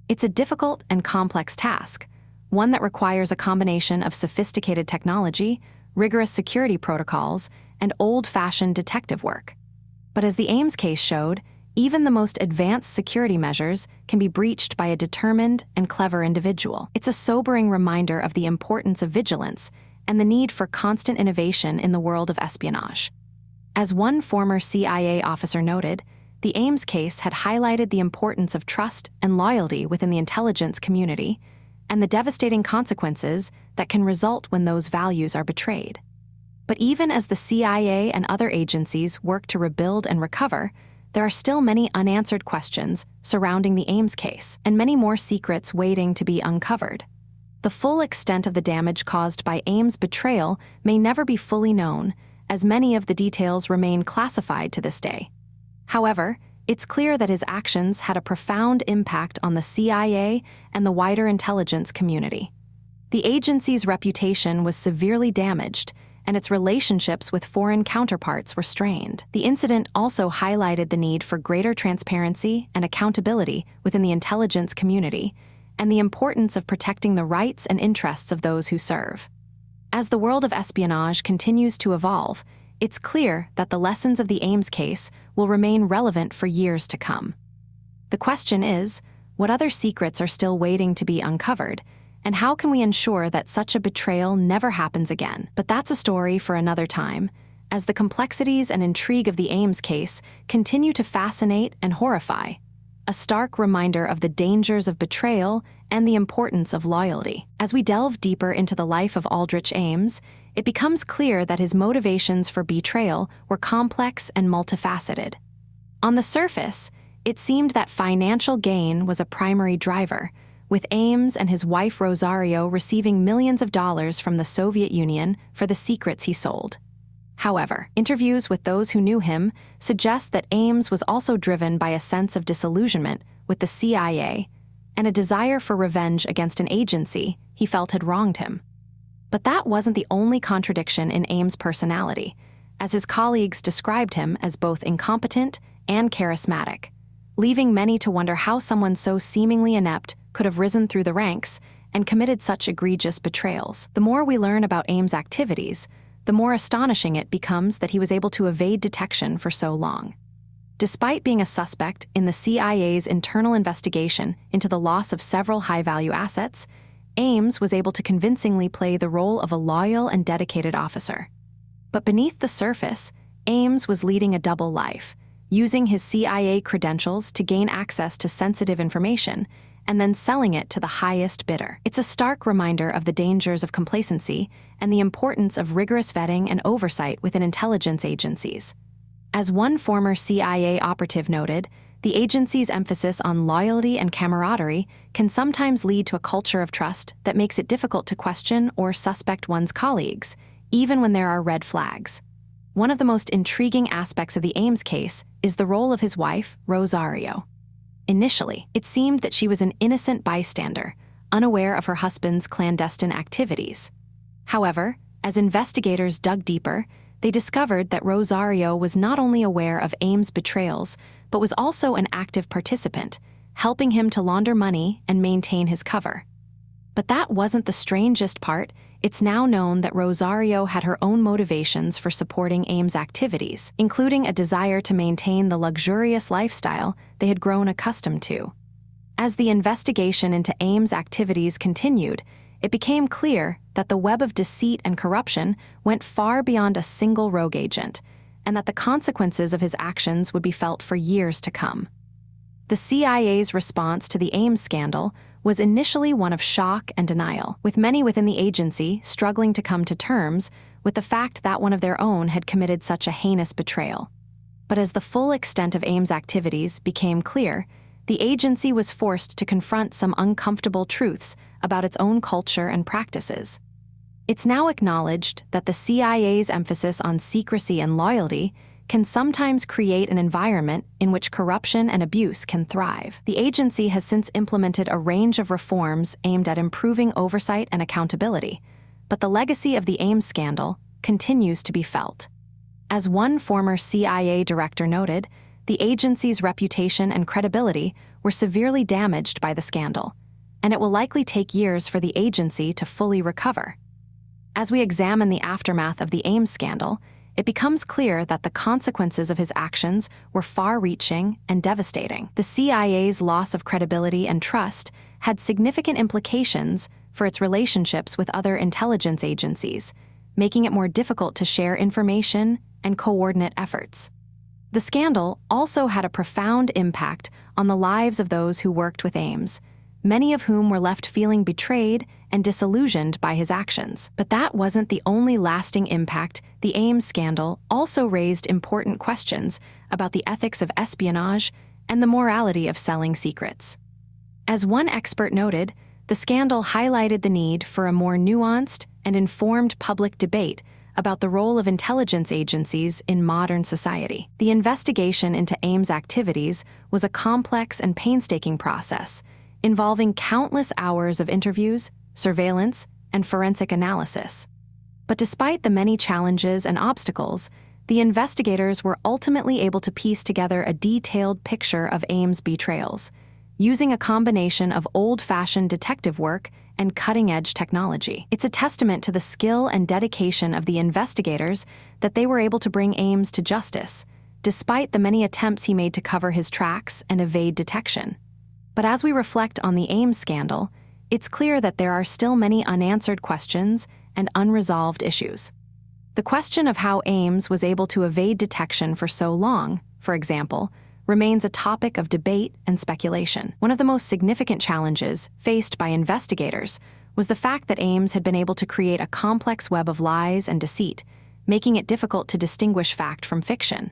It's a difficult and complex task, one that requires a combination of sophisticated technology, rigorous security protocols, and old-fashioned detective work. But as the Ames case showed, even the most advanced security measures can be breached by a determined and clever individual. It's a sobering reminder of the importance of vigilance and the need for constant innovation in the world of espionage. As one former CIA officer noted, the Ames case had highlighted the importance of trust and loyalty within the intelligence community and the devastating consequences that can result when those values are betrayed. But even as the CIA and other agencies work to rebuild and recover, there are still many unanswered questions surrounding the Ames case, and many more secrets waiting to be uncovered. The full extent of the damage caused by Ames' betrayal may never be fully known, as many of the details remain classified to this day. However, it's clear that his actions had a profound impact on the CIA and the wider intelligence community. The agency's reputation was severely damaged, and its relationships with foreign counterparts were strained. The incident also highlighted the need for greater transparency and accountability within the intelligence community, and the importance of protecting the rights and interests of those who serve. As the world of espionage continues to evolve, it's clear that the lessons of the Ames case will remain relevant for years to come. The question is, what other secrets are still waiting to be uncovered, and how can we ensure that such a betrayal never happens again? But that's a story for another time, as the complexities and intrigue of the Ames case continue to fascinate and horrify, a stark reminder of the dangers of betrayal and the importance of loyalty. As we delve deeper into the life of Aldrich Ames, it becomes clear that his motivations for betrayal were complex and multifaceted. On the surface, it seemed that financial gain was a primary driver, with Ames and his wife Rosario receiving millions of dollars from the Soviet Union for the secrets he sold. However, interviews with those who knew him suggest that Ames was also driven by a sense of disillusionment with the CIA and a desire for revenge against an agency he felt had wronged him. But that wasn't the only contradiction in Ames' personality, as his colleagues described him as both incompetent and charismatic, leaving many to wonder how someone so seemingly inept could have risen through the ranks and committed such egregious betrayals. The more we learn about Ames' activities, the more astonishing it becomes that he was able to evade detection for so long. Despite being a suspect in the CIA's internal investigation into the loss of several high-value assets, Ames was able to convincingly play the role of a loyal and dedicated officer. But beneath the surface, Ames was leading a double life, using his CIA credentials to gain access to sensitive information and then selling it to the highest bidder. It's a stark reminder of the dangers of complacency and the importance of rigorous vetting and oversight within intelligence agencies. As one former CIA operative noted, the agency's emphasis on loyalty and camaraderie can sometimes lead to a culture of trust that makes it difficult to question or suspect one's colleagues, even when there are red flags. One of the most intriguing aspects of the Ames case is the role of his wife, Rosario. Initially, it seemed that she was an innocent bystander, unaware of her husband's clandestine activities. However, as investigators dug deeper, they discovered that Rosario was not only aware of Ames' betrayals, but was also an active participant, helping him to launder money and maintain his cover. But that wasn't the strangest part. It's now known that Rosario had her own motivations for supporting Ames' activities, including a desire to maintain the luxurious lifestyle they had grown accustomed to. As the investigation into Ames' activities continued, it became clear that the web of deceit and corruption went far beyond a single rogue agent, and that the consequences of his actions would be felt for years to come. The CIA's response to the Ames scandal was initially one of shock and denial, with many within the agency struggling to come to terms with the fact that one of their own had committed such a heinous betrayal. But as the full extent of Ames' activities became clear, the agency was forced to confront some uncomfortable truths about its own culture and practices. It's now acknowledged that the CIA's emphasis on secrecy and loyalty can sometimes create an environment in which corruption and abuse can thrive. The agency has since implemented a range of reforms aimed at improving oversight and accountability, but the legacy of the Ames scandal continues to be felt. As one former CIA director noted, the agency's reputation and credibility were severely damaged by the scandal, and it will likely take years for the agency to fully recover. As we examine the aftermath of the Ames scandal, it becomes clear that the consequences of his actions were far-reaching and devastating. The CIA's loss of credibility and trust had significant implications for its relationships with other intelligence agencies, making it more difficult to share information and coordinate efforts. The scandal also had a profound impact on the lives of those who worked with Ames, many of whom were left feeling betrayed and disillusioned by his actions. But that wasn't the only lasting impact. The Ames scandal also raised important questions about the ethics of espionage and the morality of selling secrets. As one expert noted, the scandal highlighted the need for a more nuanced and informed public debate about the role of intelligence agencies in modern society. The investigation into Ames' activities was a complex and painstaking process, involving countless hours of interviews, surveillance, and forensic analysis. But despite the many challenges and obstacles, the investigators were ultimately able to piece together a detailed picture of Ames' betrayals, using a combination of old-fashioned detective work and cutting-edge technology. It's a testament to the skill and dedication of the investigators that they were able to bring Ames to justice, despite the many attempts he made to cover his tracks and evade detection. But as we reflect on the Ames scandal, it's clear that there are still many unanswered questions and unresolved issues. The question of how Ames was able to evade detection for so long, for example, remains a topic of debate and speculation. One of the most significant challenges faced by investigators was the fact that Ames had been able to create a complex web of lies and deceit, making it difficult to distinguish fact from fiction.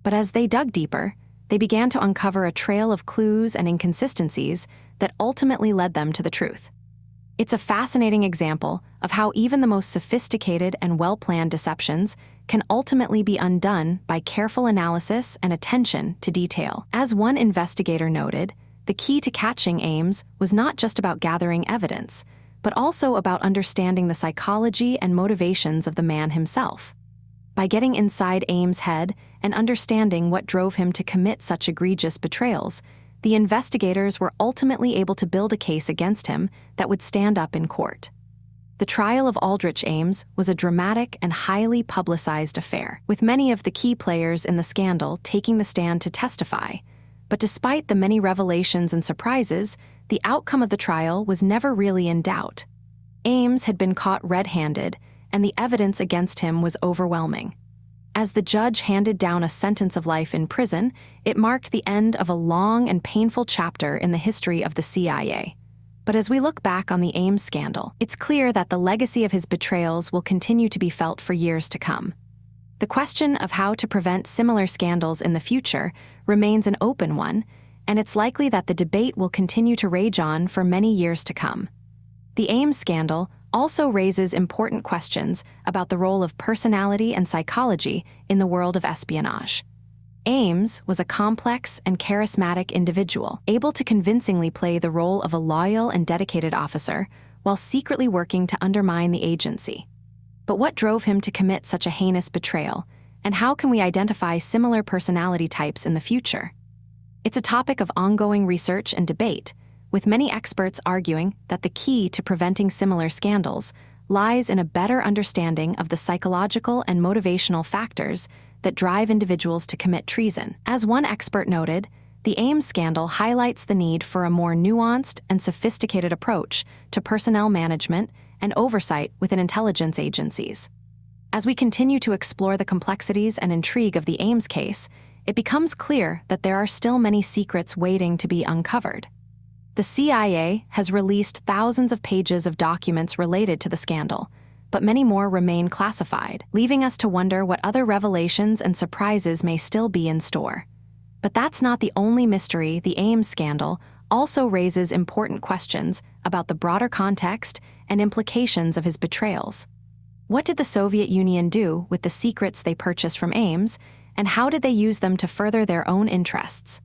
But as they dug deeper, they began to uncover a trail of clues and inconsistencies that ultimately led them to the truth. It's a fascinating example of how even the most sophisticated and well-planned deceptions can ultimately be undone by careful analysis and attention to detail. As one investigator noted, the key to catching Ames was not just about gathering evidence, but also about understanding the psychology and motivations of the man himself. By getting inside Ames' head and understanding what drove him to commit such egregious betrayals, the investigators were ultimately able to build a case against him that would stand up in court. The trial of Aldrich Ames was a dramatic and highly publicized affair, with many of the key players in the scandal taking the stand to testify. But despite the many revelations and surprises, the outcome of the trial was never really in doubt. Ames had been caught red-handed, and the evidence against him was overwhelming. As the judge handed down a sentence of life in prison, it marked the end of a long and painful chapter in the history of the CIA. But as we look back on the Ames scandal, it's clear that the legacy of his betrayals will continue to be felt for years to come. The question of how to prevent similar scandals in the future remains an open one, and it's likely that the debate will continue to rage on for many years to come. The Ames scandal also raises important questions about the role of personality and psychology in the world of espionage. Ames was a complex and charismatic individual, able to convincingly play the role of a loyal and dedicated officer while secretly working to undermine the agency. But what drove him to commit such a heinous betrayal, and how can we identify similar personality types in the future? It's a topic of ongoing research and debate, with many experts arguing that the key to preventing similar scandals lies in a better understanding of the psychological and motivational factors that drive individuals to commit treason. As one expert noted, the Ames scandal highlights the need for a more nuanced and sophisticated approach to personnel management and oversight within intelligence agencies. As we continue to explore the complexities and intrigue of the Ames case, it becomes clear that there are still many secrets waiting to be uncovered. The CIA has released thousands of pages of documents related to the scandal, but many more remain classified, leaving us to wonder what other revelations and surprises may still be in store. But that's not the only mystery. The Ames scandal also raises important questions about the broader context and implications of his betrayals. What did the Soviet Union do with the secrets they purchased from Ames, and how did they use them to further their own interests?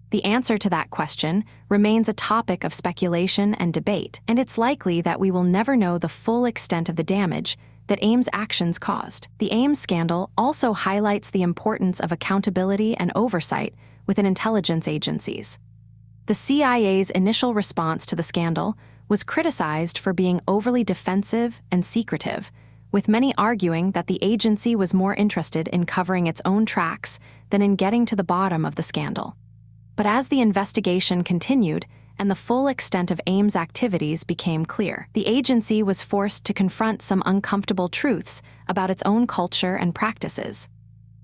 The answer to that question remains a topic of speculation and debate, and it's likely that we will never know the full extent of the damage that Ames' actions caused. The Ames scandal also highlights the importance of accountability and oversight within intelligence agencies. The CIA's initial response to the scandal was criticized for being overly defensive and secretive, with many arguing that the agency was more interested in covering its own tracks than in getting to the bottom of the scandal. But as the investigation continued and the full extent of Ames' activities became clear, the agency was forced to confront some uncomfortable truths about its own culture and practices.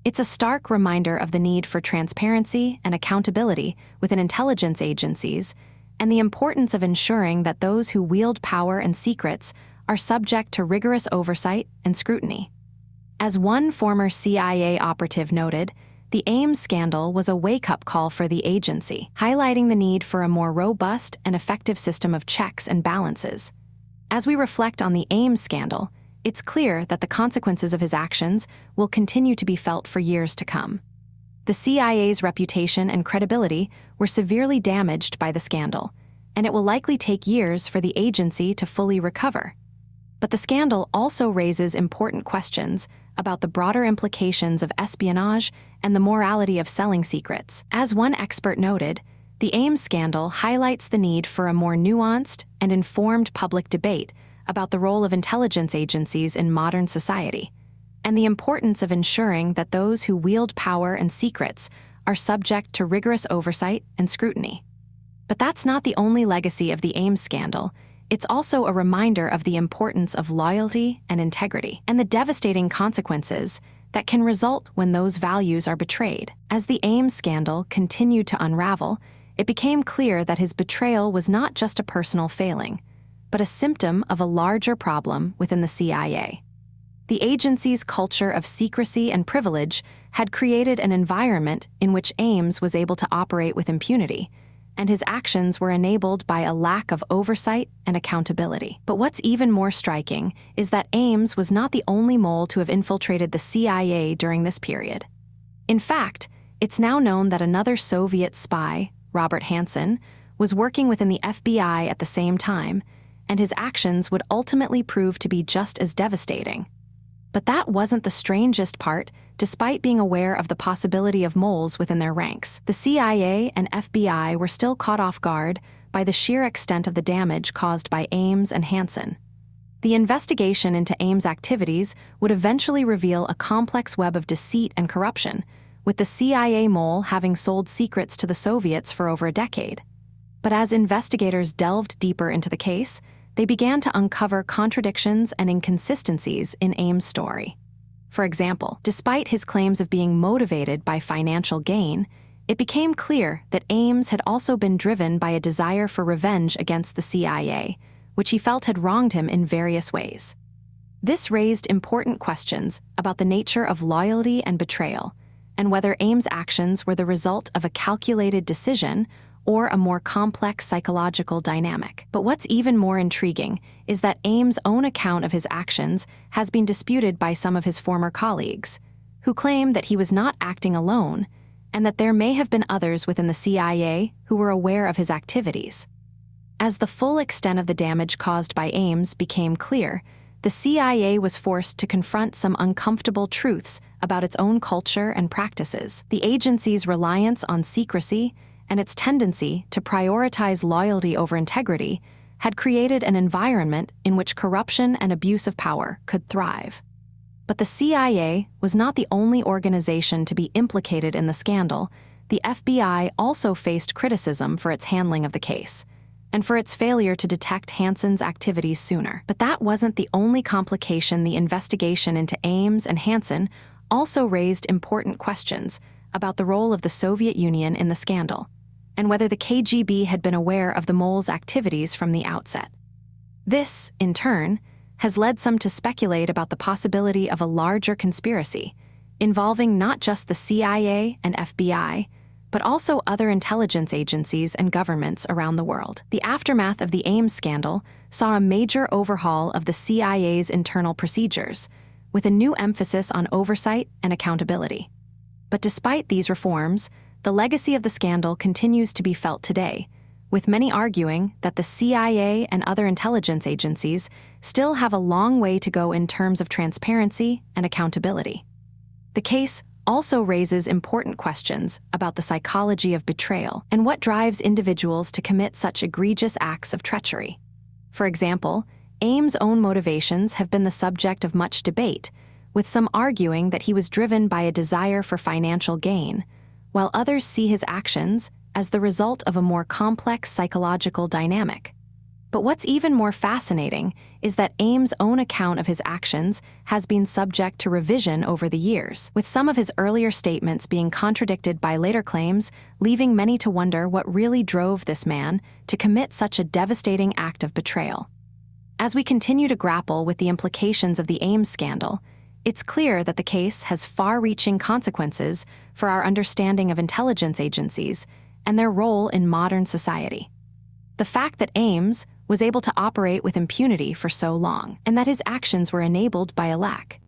It's a stark reminder of the need for transparency and accountability within intelligence agencies and the importance of ensuring that those who wield power and secrets are subject to rigorous oversight and scrutiny. As one former CIA operative noted, the Ames scandal was a wake-up call for the agency, highlighting the need for a more robust and effective system of checks and balances. As we reflect on the Ames scandal, it's clear that the consequences of his actions will continue to be felt for years to come. The CIA's reputation and credibility were severely damaged by the scandal, and it will likely take years for the agency to fully recover. But the scandal also raises important questions about the broader implications of espionage and the morality of selling secrets. As one expert noted, the Ames scandal highlights the need for a more nuanced and informed public debate about the role of intelligence agencies in modern society, and the importance of ensuring that those who wield power and secrets are subject to rigorous oversight and scrutiny. But that's not the only legacy of the Ames scandal. It's also a reminder of the importance of loyalty and integrity, and the devastating consequences that can result when those values are betrayed. As the Ames scandal continued to unravel, it became clear that his betrayal was not just a personal failing, but a symptom of a larger problem within the CIA. The agency's culture of secrecy and privilege had created an environment in which Ames was able to operate with impunity, and his actions were enabled by a lack of oversight and accountability. But what's even more striking is that Ames was not the only mole to have infiltrated the CIA during this period. In fact, it's now known that another Soviet spy, Robert Hanssen, was working within the FBI at the same time, and his actions would ultimately prove to be just as devastating. But that wasn't the strangest part. Despite being aware of the possibility of moles within their ranks, the CIA and FBI were still caught off guard by the sheer extent of the damage caused by Ames and Hanssen. The investigation into Ames' activities would eventually reveal a complex web of deceit and corruption, with the CIA mole having sold secrets to the Soviets for over a decade. But as investigators delved deeper into the case, they began to uncover contradictions and inconsistencies in Ames' story. For example, despite his claims of being motivated by financial gain, it became clear that Ames had also been driven by a desire for revenge against the CIA, which he felt had wronged him in various ways. This raised important questions about the nature of loyalty and betrayal, and whether Ames' actions were the result of a calculated decision or a more complex psychological dynamic. But what's even more intriguing is that Ames' own account of his actions has been disputed by some of his former colleagues, who claim that he was not acting alone and that there may have been others within the CIA who were aware of his activities. As the full extent of the damage caused by Ames became clear, the CIA was forced to confront some uncomfortable truths about its own culture and practices. The agency's reliance on secrecy and its tendency to prioritize loyalty over integrity had created an environment in which corruption and abuse of power could thrive. But the CIA was not the only organization to be implicated in the scandal. The FBI also faced criticism for its handling of the case, and for its failure to detect Hanssen's activities sooner. But that wasn't the only complication. The investigation into Ames and Hanssen also raised important questions about the role of the Soviet Union in the scandal, and whether the KGB had been aware of the mole's activities from the outset. This, in turn, has led some to speculate about the possibility of a larger conspiracy, involving not just the CIA and FBI, but also other intelligence agencies and governments around the world. The aftermath of the Ames scandal saw a major overhaul of the CIA's internal procedures, with a new emphasis on oversight and accountability. But despite these reforms, the legacy of the scandal continues to be felt today, with many arguing that the CIA and other intelligence agencies still have a long way to go in terms of transparency and accountability. The case also raises important questions about the psychology of betrayal and what drives individuals to commit such egregious acts of treachery. For example, Ames' own motivations have been the subject of much debate, with some arguing that he was driven by a desire for financial gain, while others see his actions as the result of a more complex psychological dynamic. But what's even more fascinating is that Ames' own account of his actions has been subject to revision over the years, with some of his earlier statements being contradicted by later claims, leaving many to wonder what really drove this man to commit such a devastating act of betrayal. As we continue to grapple with the implications of the Ames scandal, it's clear that the case has far-reaching consequences for our understanding of intelligence agencies and their role in modern society. The fact that Ames was able to operate with impunity for so long, and that his actions were enabled by a lack